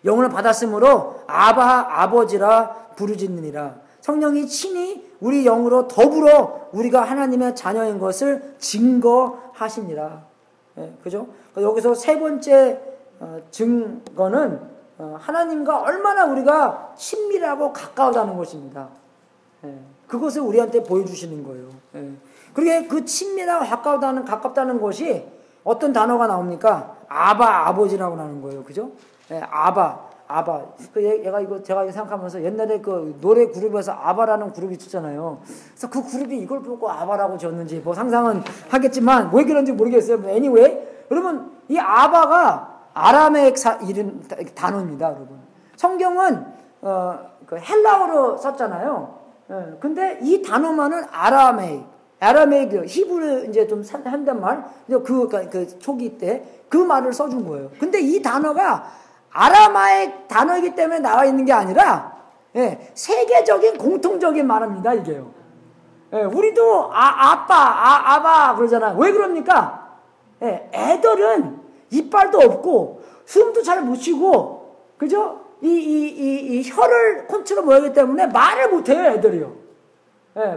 A: 영을 받았으므로 아버지라 부르짖느니라. 성령이 친히 우리 영으로 더불어 우리가 하나님의 자녀인 것을 증거하시니라. 그죠? 여기서 세 번째 증거는 하나님과 얼마나 우리가 친밀하고 가까우다는 것입니다. 그것을 우리한테 보여주시는 거예요. 그러게 그 친밀하고 가깝다는 것이 어떤 단어가 나옵니까? 아버지라고 나오는 거예요. 그죠? 아바. 제가 생각하면서 옛날에 그 노래 그룹에서 아바라는 그룹이 있었잖아요. 그래서 그 그룹이 이걸 보고 아바라고 지었는지 뭐 상상은 하겠지만 왜 그런지 모르겠어요. Anyway, 여러분, 이 아바가 아람의 이름 단어입니다, 여러분. 성경은 그 헬라어로 썼잖아요. 근데 이 단어만은 아람의 히브리 이제 좀 한단 말, 그 초기 때 그 말을 써준 거예요. 근데 이 단어가 아람아의 단어이기 때문에 나와 있는 게 아니라 세계적인 공통적인 말입니다, 이게요. 우리도 아빠 그러잖아요. 왜 그럽니까? 애들은 이빨도 없고 숨도 잘 못 쉬고, 그죠? 이 혀를 컨트롤 못하기 때문에 말을 못해요, 애들이요.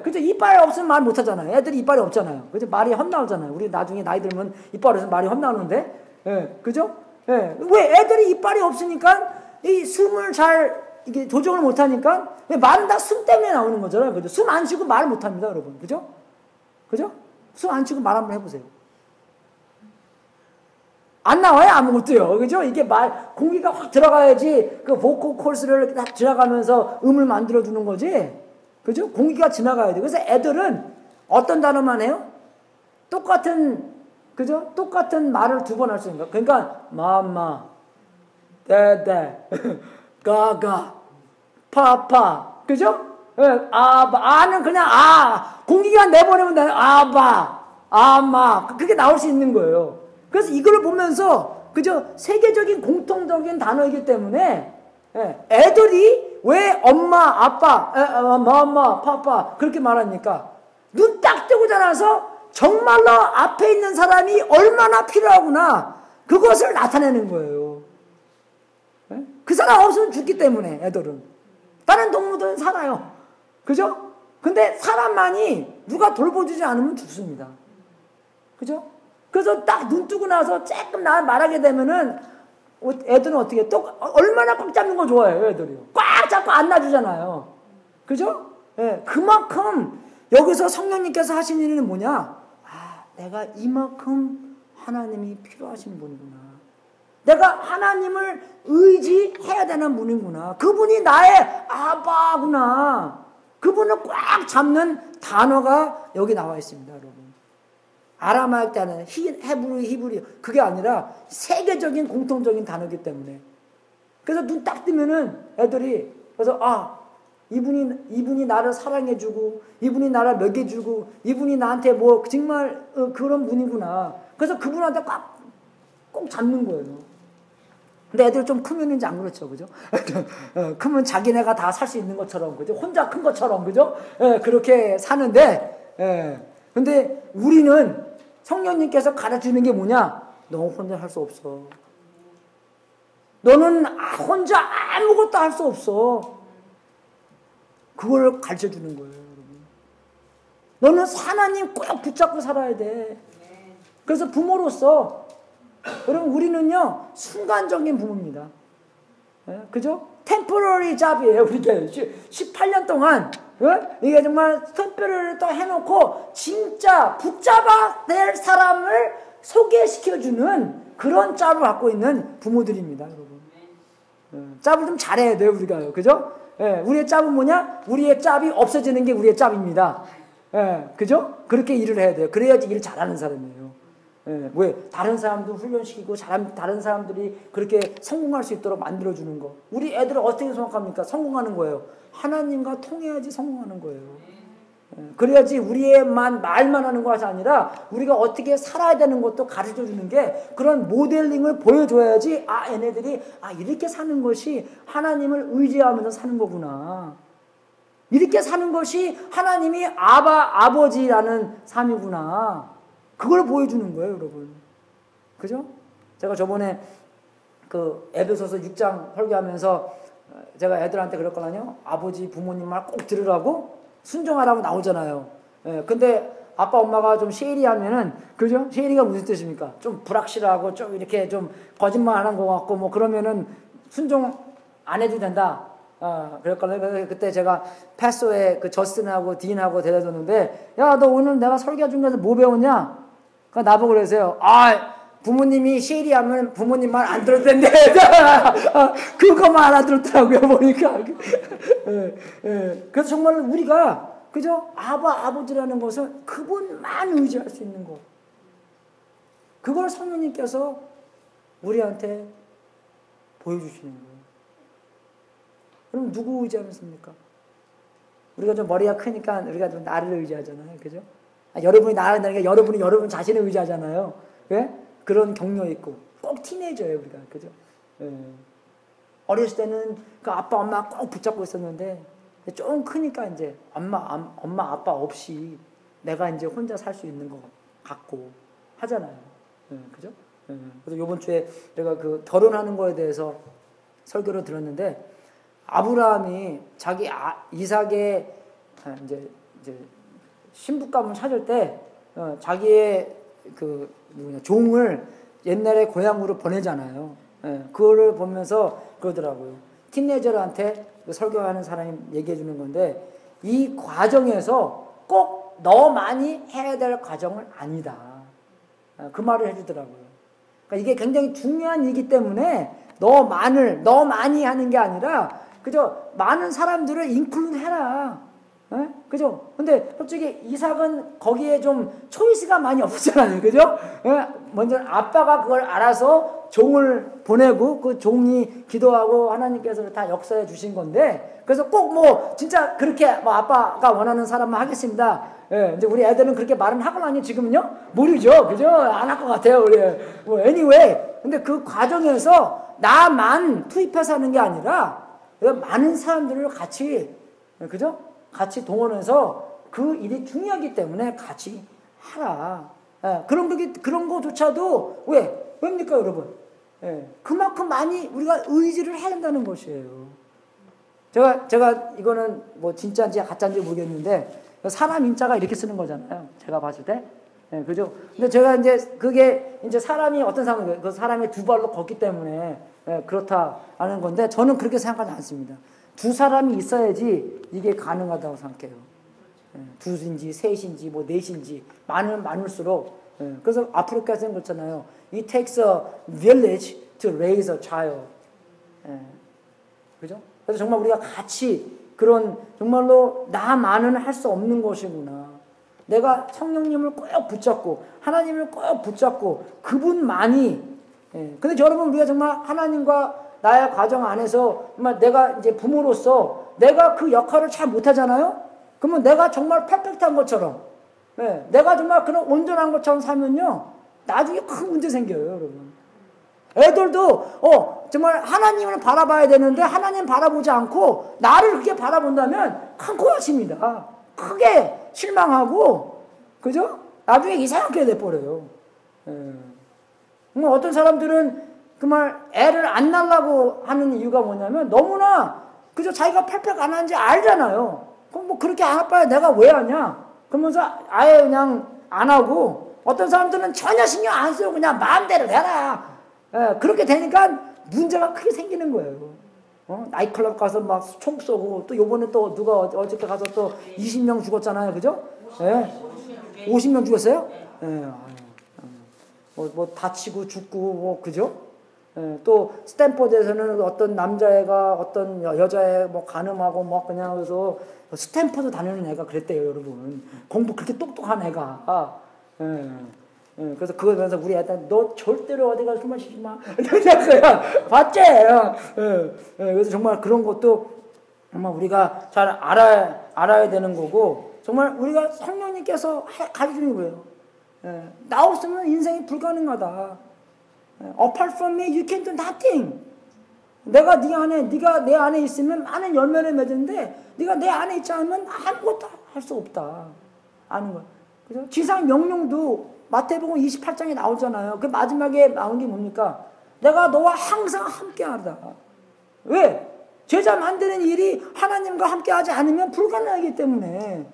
A: 그죠? 이빨 없으면 말 못하잖아요. 애들이 이빨이 없잖아요. 그죠? 말이 헛나오잖아요. 우리 나중에 나이 들면 이빨 없으면 말이 헛나오는데, 그죠? 왜? 애들이 이빨이 없으니까 이 숨을 잘 이게 조정을 못하니까 말은 다 숨 때문에 나오는 거잖아요. 그죠? 숨 안 쉬고 말을 못합니다, 여러분. 그죠? 그죠? 숨 안 쉬고 말 한번 해보세요. 안 나와요, 아무것도요. 그죠? 이게 공기가 확 들어가야지 그 보컬 콜스를 딱 지나가면서 음을 만들어주는 거지. 그죠? 공기가 지나가야 돼. 그래서 애들은 어떤 단어만 해요? 그죠? 똑같은 말을 두 번 할 수 있는 거. 그러니까, 마마, 데데, 가가, 파파. 그죠? 아는 그냥 공기가 내보내면 돼. 아마. 그게 나올 수 있는 거예요. 그래서 이걸 보면서, 그죠? 세계적인 공통적인 단어이기 때문에, 애들이 왜 엄마, 아빠, 마마, 파파, 그렇게 말합니까? 눈 딱 뜨고 자라서 정말로 앞에 있는 사람이 얼마나 필요하구나. 그것을 나타내는 거예요. 예? 그 사람 없으면 죽기 때문에 애들은. 다른 동물들은 살아요. 그죠? 근데 사람만이 누가 돌보주지 않으면 죽습니다. 그죠? 그래서 딱 눈 뜨고 나서 조금 말하게 되면은 애들은 어떻게 또 얼마나 꽉 잡는 거 좋아해요, 애들이요. 꽉 잡고 안 놔주잖아요. 그죠? 예, 그만큼 여기서 성령님께서 하신 일은 뭐냐? 아, 내가 이만큼 하나님이 필요하신 분이구나. 내가 하나님을 의지해야 되는 분이구나. 그분이 나의 아바구나. 그분을 꽉 잡는 단어가 여기 나와 있습니다, 여러분. 아람아역 단어, 히브리 그게 아니라 세계적인 공통적인 단어이기 때문에. 그래서 눈 딱 뜨면은 애들이 그래서 이분이 나를 사랑해주고 이분이 나를 먹여주고 이분이 나한테 뭐 정말 그런 분이구나. 그래서 그분한테 꼭 잡는 거예요. 근데 애들 좀 크면 이제 안 그렇죠, 그죠? 크면 자기네가 다 살 수 있는 것처럼, 그죠? 혼자 큰 것처럼, 그죠? 그렇게 사는데, 근데 우리는 성령님께서 가르치는 게 뭐냐? 너 혼자 할 수 없어. 너는 혼자 아무것도 할 수 없어. 그걸 가르쳐 주는 거예요, 여러분. 너는 하나님 꼭 붙잡고 살아야 돼. 그래서 부모로서 여러분 우리는요 순간적인 부모입니다. 그죠? temporary job이에요. 우리가 18년 동안 이게 정말 특별히 또 해놓고 진짜 붙잡아 낼 사람을 소개시켜주는 그런 짭을 갖고 있는 부모들입니다, 여러분. 짭을 좀 잘해야 돼요, 우리가요. 그죠? 우리의 짭은 뭐냐? 우리의 짭이 없어지는 게 우리의 짭입니다. 그죠? 그렇게 일을 해야 돼요. 그래야지 일을 잘하는 사람이에요. 왜? 다른 사람도 훈련시키고 다른 사람들이 그렇게 성공할 수 있도록 만들어주는 거. 우리 애들을 어떻게 생각합니까? 성공하는 거예요. 하나님과 통해야지 성공하는 거예요. 그래야지 우리의 말만 하는 것이 아니라 우리가 어떻게 살아야 되는 것도 가르쳐주는 게 그런 모델링을 보여줘야지 얘네들이 이렇게 사는 것이 하나님을 의지하면서 사는 거구나. 이렇게 사는 것이 하나님이 아버지라는 삶이구나. 그걸 보여주는 거예요, 여러분. 그죠? 제가 저번에 그 에베소서 6장 설교하면서 제가 애들한테 그랬거든요. 아버지, 부모님 말 꼭 들으라고 순종하라고 나오잖아요. 근데 아빠, 엄마가 좀 쉐이리하면은, 그죠? 쉐이리가 무슨 뜻입니까? 좀 불확실하고 좀 이렇게 좀 거짓말 하는 것 같고 뭐 그러면은 순종 안 해도 된다. 그랬거든요. 그때 제가 패소에 그 저스틴하고 딘하고 데려줬는데, 야, 너 오늘 내가 설교 중에서 뭐 배웠냐? 그러니까 나보고 그러세요. 부모님이 쉐이리하면 부모님 말 안 들을 텐데. 그거만 알아들었더라고요, 보니까. 그래서 정말 우리가, 그죠? 아버지라는 것은 그분만 의지할 수 있는 것. 그걸 성령님께서 우리한테 보여주시는 거예요. 그럼 누구 의지하겠습니까? 우리가 좀 머리가 크니까 우리가 좀 나를 의지하잖아요. 그죠? 여러분이 나를 의지하니까 여러분이 여러분 자신을 의지하잖아요. 왜? 그런 격려 있고. 꼭 티네이저예요, 우리가. 그죠? 어렸을 때는 그 아빠, 엄마 꼭 붙잡고 있었는데, 좀 크니까 이제 엄마, 아빠 없이 내가 이제 혼자 살 수 있는 것 같고 하잖아요. 그죠? 그래서 이번 주에 제가 그 결혼하는 거에 대해서 설교를 들었는데, 아브라함이 자기 이삭의 이제 신부감을 찾을 때 자기의 종을 옛날에 고향으로 보내잖아요. 그거를 보면서 그러더라고요. 티네이저한테 설교하는 사람이 얘기해 주는 건데, 이 과정에서 꼭 너 많이 해야 될 과정은 아니다. 그 말을 해주더라고요. 그러니까 이게 굉장히 중요한 일이기 때문에 너 많이 하는 게 아니라 그죠? 많은 사람들을 인클루드 해라. 그죠? 근데 솔직히 이삭은 거기에 좀 초이스가 많이 없잖아요. 그죠? 먼저 아빠가 그걸 알아서 종을 보내고 그 종이 기도하고 하나님께서 다 역사해 주신 건데, 그래서 꼭 뭐 진짜 그렇게 뭐 아빠가 원하는 사람만 하겠습니다. 이제 우리 애들은 그렇게 말은 하고 나니 지금은요? 모르죠. 그죠? 안 할 것 같아요. 우리. 뭐 anyway. 근데 그 과정에서 나만 투입해서 하는 게 아니라 많은 사람들을 같이, 그죠? 같이 동원해서 그 일이 중요하기 때문에 같이 하라. 그런 거조차도 왜? 왜입니까, 여러분? 예, 그만큼 많이 우리가 의지를 해야 된다는 것이에요. 제가 이거는 뭐 진짜인지 가짜인지 모르겠는데 사람 인자가 이렇게 쓰는 거잖아요. 제가 봤을 때. 예, 그죠? 근데 제가 이제 그게 이제 사람이 어떤 사람이 그 사람의 두 발로 걷기 때문에 예, 그렇다 하는 건데 저는 그렇게 생각하지 않습니다. 두 사람이 있어야지 이게 가능하다고 생각해요. 예, 둘인지 셋인지 뭐 넷인지 많을수록 예, 그래서 아프리카에서 그렇잖아요. It takes a village to raise a child. 예, 그죠? 그래서 정말 우리가 같이 그런 정말로 나만은 할 수 없는 것이구나. 내가 성령님을 꼭 붙잡고 하나님을 꼭 붙잡고 그분만이 예. 근데 여러분 우리가 정말 하나님과 나의 가정 안에서 정말 내가 이제 부모로서 내가 그 역할을 잘 못하잖아요. 그러면 내가 정말 퍼펙트한 것처럼 예. 내가 정말 그런 온전한 것처럼 살면요 나중에 큰 문제 생겨요, 여러분. 애들도 정말 하나님을 바라봐야 되는데 하나님 바라보지 않고 나를 그렇게 바라본다면 큰 고아십니다. 크게 실망하고 그죠? 나중에 이상하게 돼버려요. 어떤 사람들은 정말 애를 안 낳으려고 하는 이유가 뭐냐면 너무나 그죠? 자기가 팔팔 안 하는지 알잖아요. 그럼 뭐 그렇게 안 아파야 내가 왜 하냐? 그러면서 아예 그냥 안 하고 어떤 사람들은 전혀 신경 안 쓰고 그냥 마음대로 해라. 그렇게 되니까 문제가 크게 생기는 거예요. 나이클럽 가서 막 총 쏘고 또 요번에 또 누가 어저께 가서 또 20명 죽었잖아요. 그죠? 50명 죽었어요? 뭐 다치고 죽고 뭐 그죠? 또 스탠퍼드에서는 어떤 남자애가 어떤 여자애 뭐 간음하고 뭐 그냥 그래서 스탠퍼드 다니는 애가 그랬대요, 여러분. 공부 그렇게 똑똑한 애가. 그래서 그거 보면서 우리 애들 너 절대로 어디 가서 술 마시지 마. 봤지? 그래서 정말 그런 것도 정말 우리가 잘 알아야 되는 거고 정말 우리가 성령님께서 가르치는 거예요. 나 없으면 인생이 불가능하다. Apart from me, you can do nothing. 네가 내 안에 있으면 많은 열매를 맺는데 네가 내 안에 있지 않으면 아무것도 할 수 없다. 아는 거. 그죠? 지상 명령도 마태복음 28장에 나오잖아요. 그 마지막에 나온 게 뭡니까? 내가 너와 항상 함께하다. 왜? 제자 만드는 일이 하나님과 함께하지 않으면 불가능하기 때문에.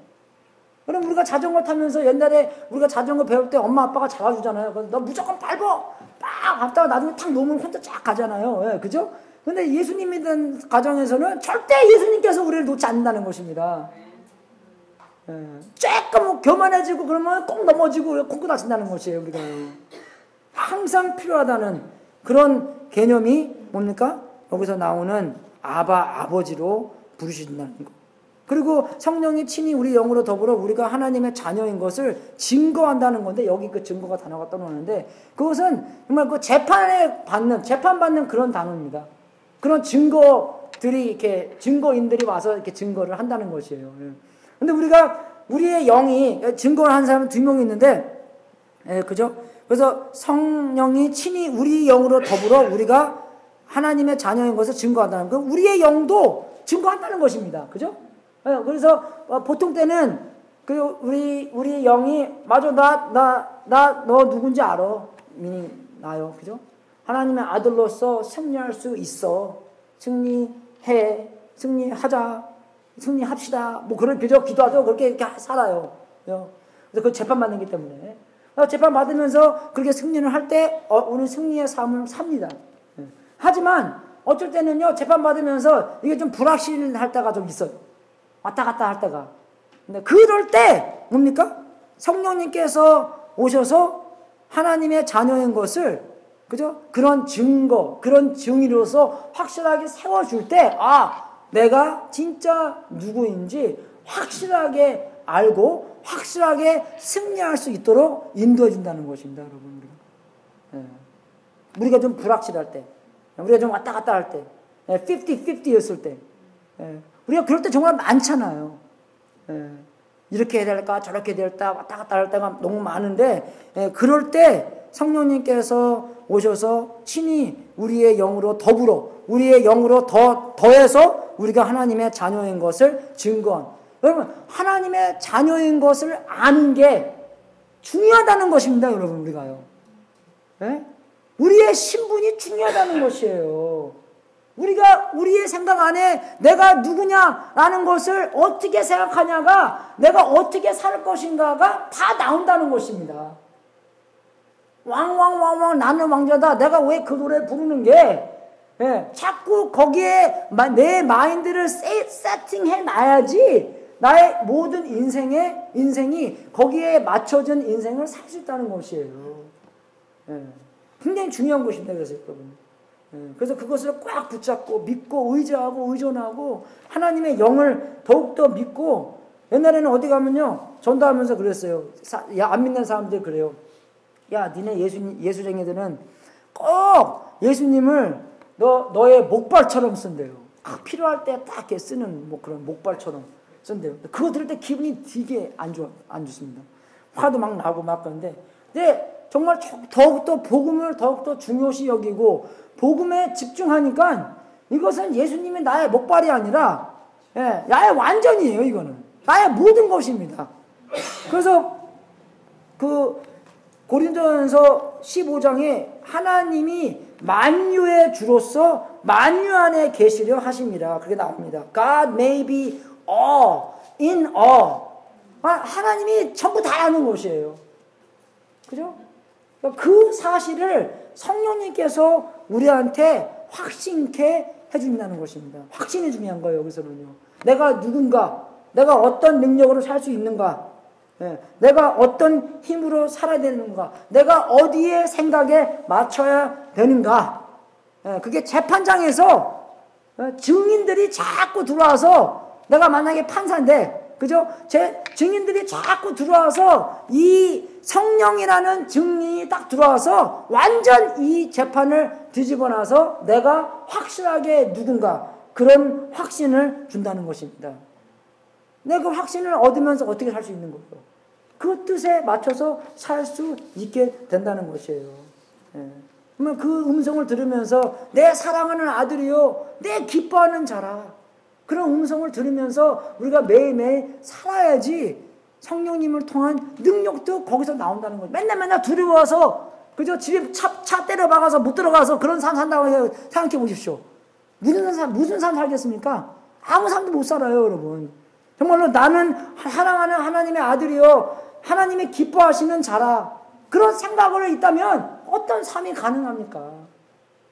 A: 그럼 우리가 자전거 타면서 옛날에 우리가 자전거 배울 때 엄마 아빠가 잡아주잖아요. 그래서 너 무조건 밟어! 빡! 밟다가 나중에 탁 놓으면 혼자 쫙 가잖아요. 그죠? 근데 예수님 믿는 가정에서는 절대 예수님께서 우리를 놓지 않는다는 것입니다. 조금 교만해지고 그러면 꼭 넘어지고 콩고 다친다는 것이에요. 우리가 항상 필요하다는 그런 개념이 뭡니까? 여기서 나오는 아버지로 부르신다는 것. 그리고 성령이 친히 우리 영으로 더불어 우리가 하나님의 자녀인 것을 증거한다는 건데 여기 그 증거가 단어가 떠나오는데 그것은 정말 그 재판받는 그런 단어입니다. 그런 증거들이 이렇게 증거인들이 와서 이렇게 증거를 한다는 것이에요. 근데 우리의 영이 증거를 한 사람은 2명이 있는데, 그죠? 그래서 성령이 친히 우리 영으로 더불어 우리가 하나님의 자녀인 것을 증거한다는 거. 우리의 영도 증거한다는 것입니다. 그죠? 그래서 보통 때는 우리 영이 맞아 너 누군지 알아. 나요. 그죠? 하나님의 아들로서 승리할 수 있어. 승리하자. 승리합시다. 뭐 그런 기도하죠. 그렇게 이렇게 살아요. 그래서 그 재판 받는 기 때문에 재판 받으면서 그렇게 승리를 할 때 우리 승리의 삶을 삽니다. 하지만 어쩔 때는요 재판 받으면서 이게 좀 불확실할 때가 좀 있어요. 왔다 갔다 할 때가. 근데 그럴 때 뭡니까? 성령님께서 오셔서 하나님의 자녀인 것을 그죠? 그런 증거, 그런 증인으로서 확실하게 세워줄 때 내가 진짜 누구인지 확실하게 알고 확실하게 승리할 수 있도록 인도해 준다는 것입니다, 여러분. 우리가 좀 불확실할 때, 우리가 좀 왔다 갔다 할 때, 50-50였을 때, 우리가 그럴 때 정말 많잖아요. 이렇게 해야 될까, 저렇게 해야 될까, 왔다 갔다 할 때가 너무 많은데, 그럴 때 성령님께서 오셔서 친히 우리의 영으로 더불어, 우리의 영으로 더해서 우리가 하나님의 자녀인 것을 증거한. 여러분, 하나님의 자녀인 것을 아는 게 중요하다는 것입니다, 여러분, 우리가요. 우리의 신분이 중요하다는 것이에요. 우리가 우리의 생각 안에 내가 누구냐라는 것을 어떻게 생각하냐가 내가 어떻게 살 것인가가 다 나온다는 것입니다. 왕왕왕왕 나는 왕자다. 내가 왜 그 노래 부르는 게 자꾸 거기에 내 마인드를 세팅해 놔야지 나의 모든 인생이 거기에 맞춰진 인생을 살 수 있다는 것이에요. 굉장히 중요한 것입니다. 그래서 여러분. 그래서 그것을 꽉 붙잡고 믿고 의지하고 의존하고 하나님의 영을 더욱더 믿고 옛날에는 어디 가면요 전도하면서 그랬어요. 안 믿는 사람들 그래요. 야 니네 예수쟁이들은 꼭 예수님을 너의 목발처럼 쓴대요. 필요할 때 딱 이렇게 쓰는 뭐 그런 목발처럼 쓴대요. 그거 들을 때 기분이 되게 안 좋습니다. 화도 막 나고 막 그런데 근데 정말 더욱더 복음을 더욱더 중요시 여기고 복음에 집중하니까 이것은 예수님이 나의 목발이 아니라 나의 완전이에요. 이거는 나의 모든 것입니다. 그래서 그 고린도전서 15장에 하나님이 만유의 주로서 만유 안에 계시려 하심이라 그렇게 나옵니다. God may be all in all. 하나님이 전부 다 아는 것이에요. 그죠? 그 사실을 성령님께서 우리한테 확신케 해준다는 것입니다. 확신이 중요한 거예요. 여기서는요. 내가 누군가, 내가 어떤 능력으로 살 수 있는가, 내가 어떤 힘으로 살아야 되는가, 내가 어디에 생각에 맞춰야 되는가. 그게 재판장에서 증인들이 자꾸 들어와서 내가 만약에 판사인데 그죠? 증인들이 자꾸 들어와서 이 성령이라는 증인이 딱 들어와서 완전 이 재판을 뒤집어 놔서 내가 확실하게 누군가 그런 확신을 준다는 것입니다. 내가 그 확신을 얻으면서 어떻게 살 수 있는 거예요? 그 뜻에 맞춰서 살 수 있게 된다는 것이에요. 그러면 그 음성을 들으면서 내 사랑하는 아들이요, 내 기뻐하는 자라. 그런 음성을 들으면서 우리가 매일매일 살아야지 성령님을 통한 능력도 거기서 나온다는 거죠. 맨날 두려워서 그죠? 집에 차 때려 박아서 못 들어가서 그런 삶 산다고 해서 생각해 보십시오. 무슨 삶 살겠습니까? 아무 삶도 못 살아요, 여러분. 정말로 나는 사랑하는 하나님의 아들이요, 하나님이 기뻐하시는 자라. 그런 생각을 있다면 어떤 삶이 가능합니까?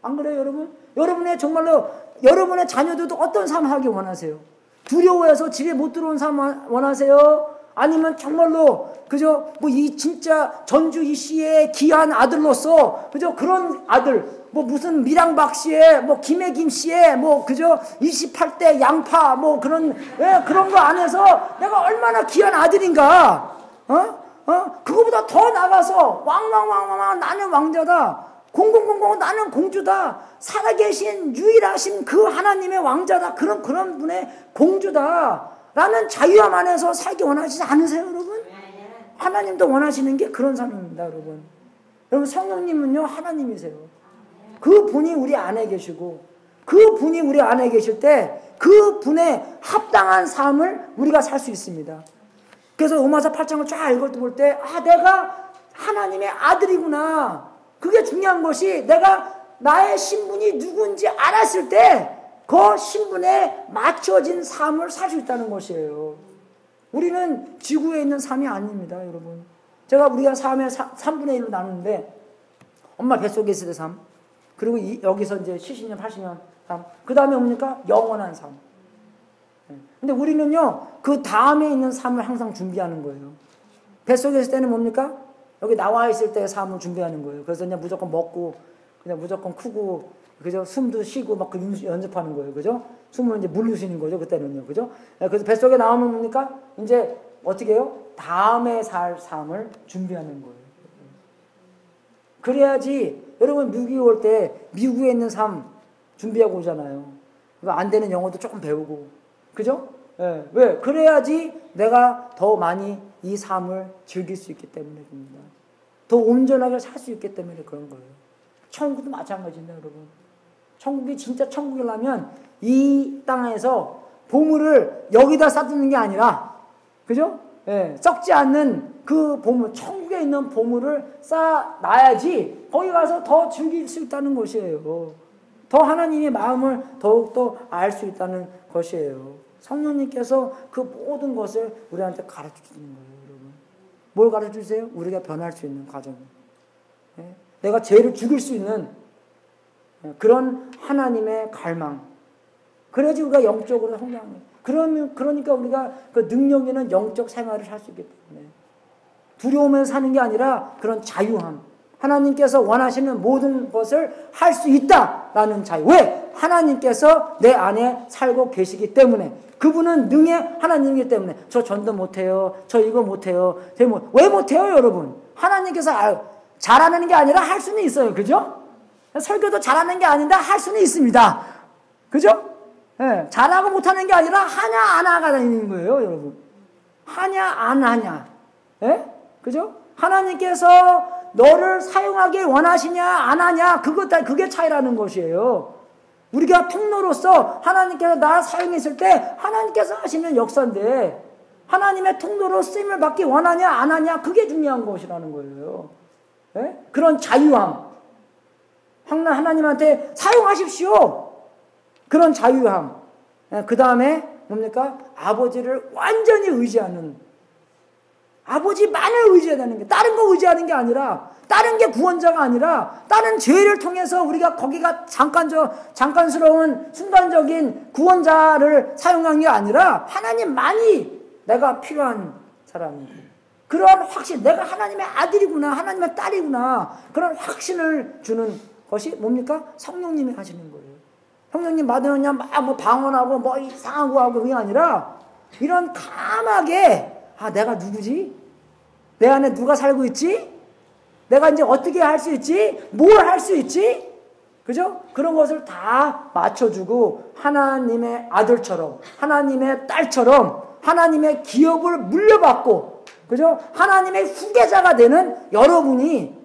A: 안 그래요, 여러분? 여러분의 정말로 여러분의 자녀들도 어떤 삶을 하기 원하세요? 두려워해서 집에 못 들어온 삶 원하세요? 아니면 정말로 그저 뭐 이 진짜 전주 이씨의 귀한 아들로서 그저 그런 아들 뭐 무슨 미랑박 씨의 뭐 김혜김 씨의 뭐 그저 28대 양파 뭐 그런 그런 거 안에서 내가 얼마나 귀한 아들인가? 그거보다 더 나가서 왕왕왕왕 나는 왕자다. 0000 나는 공주다. 살아계신 유일하신 그 하나님의 왕자다. 그런 분의 공주다. 라는 자유함 안에서 살기 원하시지 않으세요, 여러분? 하나님도 원하시는 게 그런 삶입니다, 여러분. 여러분, 성령님은요, 하나님이세요. 그 분이 우리 안에 계시고, 그 분이 우리 안에 계실 때, 그 분의 합당한 삶을 우리가 살 수 있습니다. 그래서 로마서 8장을 쫙 읽어볼 때, 내가 하나님의 아들이구나. 그게 중요한 것이 내가 나의 신분이 누군지 알았을 때 그 신분에 맞춰진 삶을 살 수 있다는 것이에요. 우리는 지구에 있는 삶이 아닙니다, 여러분. 우리가 삶의 3분의 1로 나누는데 엄마 뱃속에 있을 때 삶, 그리고 여기서 이제 70년, 80년 삶, 그 다음에 뭡니까? 영원한 삶. 근데 우리는요, 그 다음에 있는 삶을 항상 준비하는 거예요. 뱃속에 있을 때는 뭡니까? 여기 나와 있을 때의 삶을 준비하는 거예요. 그래서 그냥 무조건 먹고, 그냥 무조건 크고, 그죠? 숨도 쉬고 막 연습하는 거예요. 그죠? 숨을 이제 물르시는 거죠. 그때는요. 그죠? 그래서 뱃속에 나오면 뭡니까? 이제 어떻게 해요? 다음에 살 삶을 준비하는 거예요. 그래야지, 여러분 미국에 올 때 미국에 있는 삶 준비하고 오잖아요. 안 되는 영어도 조금 배우고. 그죠? 왜? 그래야지 내가 더 많이 이 삶을 즐길 수 있기 때문에 그럽니다. 더 온전하게 살 수 있기 때문에 그런 거예요. 천국도 마찬가지입니다, 여러분. 천국이 진짜 천국이라면 이 땅에서 보물을 여기다 쌓는 게 아니라, 그죠? 썩지 않는 그 보물, 천국에 속에 있는 보물을 쌓아놔야지 거기 가서 더 즐길 수 있다는 것이에요. 더 하나님의 마음을 더욱더 알 수 있다는 것이에요. 성령님께서 그 모든 것을 우리한테 가르쳐 주는 거예요, 여러분. 뭘 가르쳐 주세요? 우리가 변할 수 있는 과정. 내가 죄를 죽일 수 있는 그런 하나님의 갈망. 그래야지 우리가 영적으로 성장해요. 그러니까 우리가 그 능력 있는 영적 생활을 할 수 있기 때문에 두려움에서 사는 게 아니라 그런 자유함. 하나님께서 원하시는 모든 것을 할 수 있다라는 자유. 왜? 하나님께서 내 안에 살고 계시기 때문에. 그분은 능의 하나님이기 때문에. 저 전도 못해요. 저 이거 못해요. 왜 못해요, 여러분? 하나님께서 잘하는 게 아니라 할 수는 있어요. 그죠? 설교도 잘하는 게 아닌데 할 수는 있습니다. 그죠? 예, 잘하고 못하는 게 아니라 하냐 안 하가 다니는 거예요, 여러분. 하냐 안 하냐. 예? 그죠? 하나님께서 너를 사용하기 원하시냐 안 하냐 그게 차이라는 것이에요. 우리가 통로로서 하나님께서 나를 사용했을 때 하나님께서 하시는 역사인데 하나님의 통로로 쓰임을 받기 원하냐 안 하냐 그게 중요한 것이라는 거예요. 예? 그런 자유함. 하나님한테 사용하십시오. 그런 자유함. 그 다음에 뭡니까? 아버지를 완전히 의지하는, 아버지만을 의지하는 게, 다른 거 의지하는 게 아니라, 다른 게 구원자가 아니라, 다른 죄를 통해서 우리가 거기가 잠깐스러운 순간적인 구원자를 사용한 게 아니라 하나님만이 내가 필요한 사람이고, 그런 확신, 내가 하나님의 아들이구나, 하나님의 딸이구나, 그런 확신을 주는 것이 뭡니까? 성령님이 하시는 거예요. 성령님 받으면 그냥 막 방언하고 뭐 이상한 거 하고 그게 아니라 이런 감하게 내가 누구지? 내 안에 누가 살고 있지? 내가 이제 어떻게 할 수 있지? 뭘 할 수 있지? 그죠? 그런 것을 다 맞춰주고 하나님의 아들처럼 하나님의 딸처럼 하나님의 기업을 물려받고 그죠? 하나님의 후계자가 되는 여러분이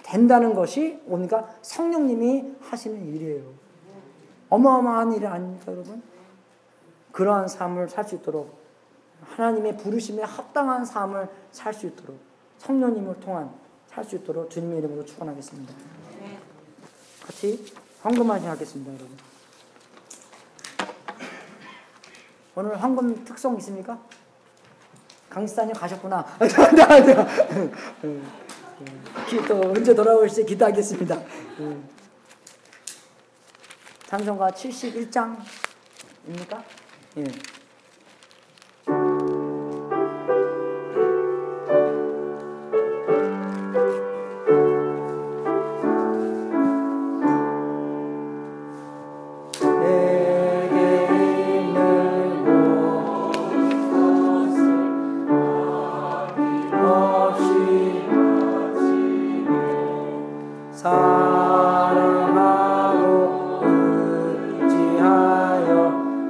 A: 된다는 것이 뭡니까? 성령님이 하시는 일이에요. 어마어마한 일 아닙니까, 여러분? 그러한 삶을 살 수 있도록 하나님의 부르심에 합당한 삶을 살 수 있도록 성령님을 통한 살 수 있도록 주님의 이름으로 축원하겠습니다. 같이 헌금하시 하겠습니다, 여러분. 오늘 헌금 특성 있습니까? 강지사님 가셨구나. 또 언제 돌아올지 기도하겠습니다. 찬송가 71장입니까? 예.
B: 사랑하고 의지하여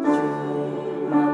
B: 주만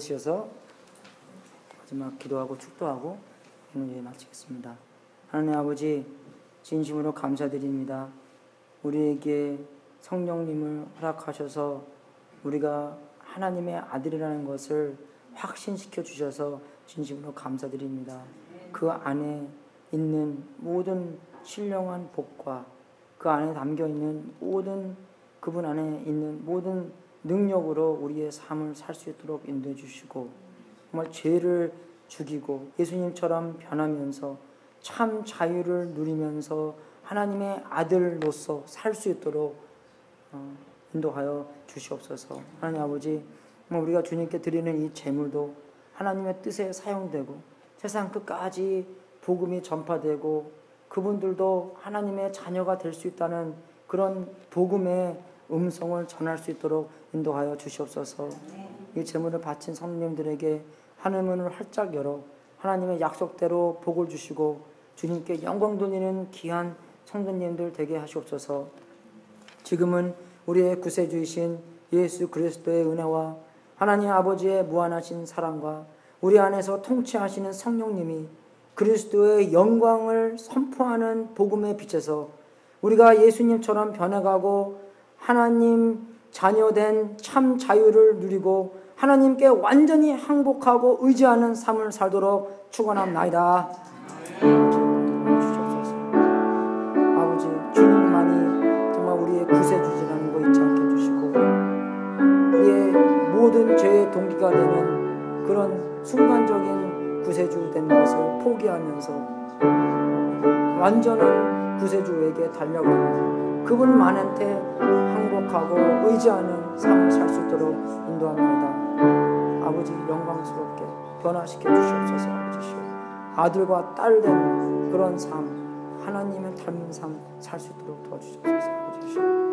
A: 일어서셔서 마지막 기도하고 축도하고 오늘 마치겠습니다. 하나님 아버지, 진심으로 감사드립니다. 우리에게 성령님을 허락하셔서 우리가 하나님의 아들이라는 것을 확신시켜 주셔서 진심으로 감사드립니다. 그 안에 있는 모든 신령한 복과 그 안에 담겨 있는 모든 그분 안에 있는 모든 능력으로 우리의 삶을 살 수 있도록 인도해 주시고 정말 죄를 죽이고 예수님처럼 변하면서 참 자유를 누리면서 하나님의 아들로서 살 수 있도록 인도하여 주시옵소서. 하나님 아버지, 우리가 주님께 드리는 이 제물도 하나님의 뜻에 사용되고 세상 끝까지 복음이 전파되고 그분들도 하나님의 자녀가 될 수 있다는 그런 복음의 음성을 전할 수 있도록 인도하여 주시옵소서. 이 제물을 바친 성도님들에게 하늘문을 활짝 열어 하나님의 약속대로 복을 주시고 주님께 영광 돌리는 귀한 성도님들 되게 하시옵소서. 지금은 우리의 구세주이신 예수 그리스도의 은혜와 하나님 아버지의 무한하신 사랑과 우리 안에서 통치하시는 성령님이 그리스도의 영광을 선포하는 복음의 빛에서 우리가 예수님처럼 변해가고 하나님 자녀된 참 자유를 누리고 하나님께 완전히 항복하고 의지하는 삶을 살도록 축원합나이다. 아버지, 주님만이 정말 우리의 구세주시라는 거 잊지 않게 해주시고 우리의 모든 죄의 동기가 되는 그런 순간적인 구세주 된 것을 포기하면서 완전한 구세주에게 달려가는 그분만한테 항복하고 의지하는 삶을 살 수 있도록 인도합니다. 아버지, 영광스럽게 변화시켜 주시옵소서. 아버지시오, 아들과 딸 된 그런 삶, 하나님을 닮은 삶 살 수 있도록 도와주시옵소서. 아버지시오.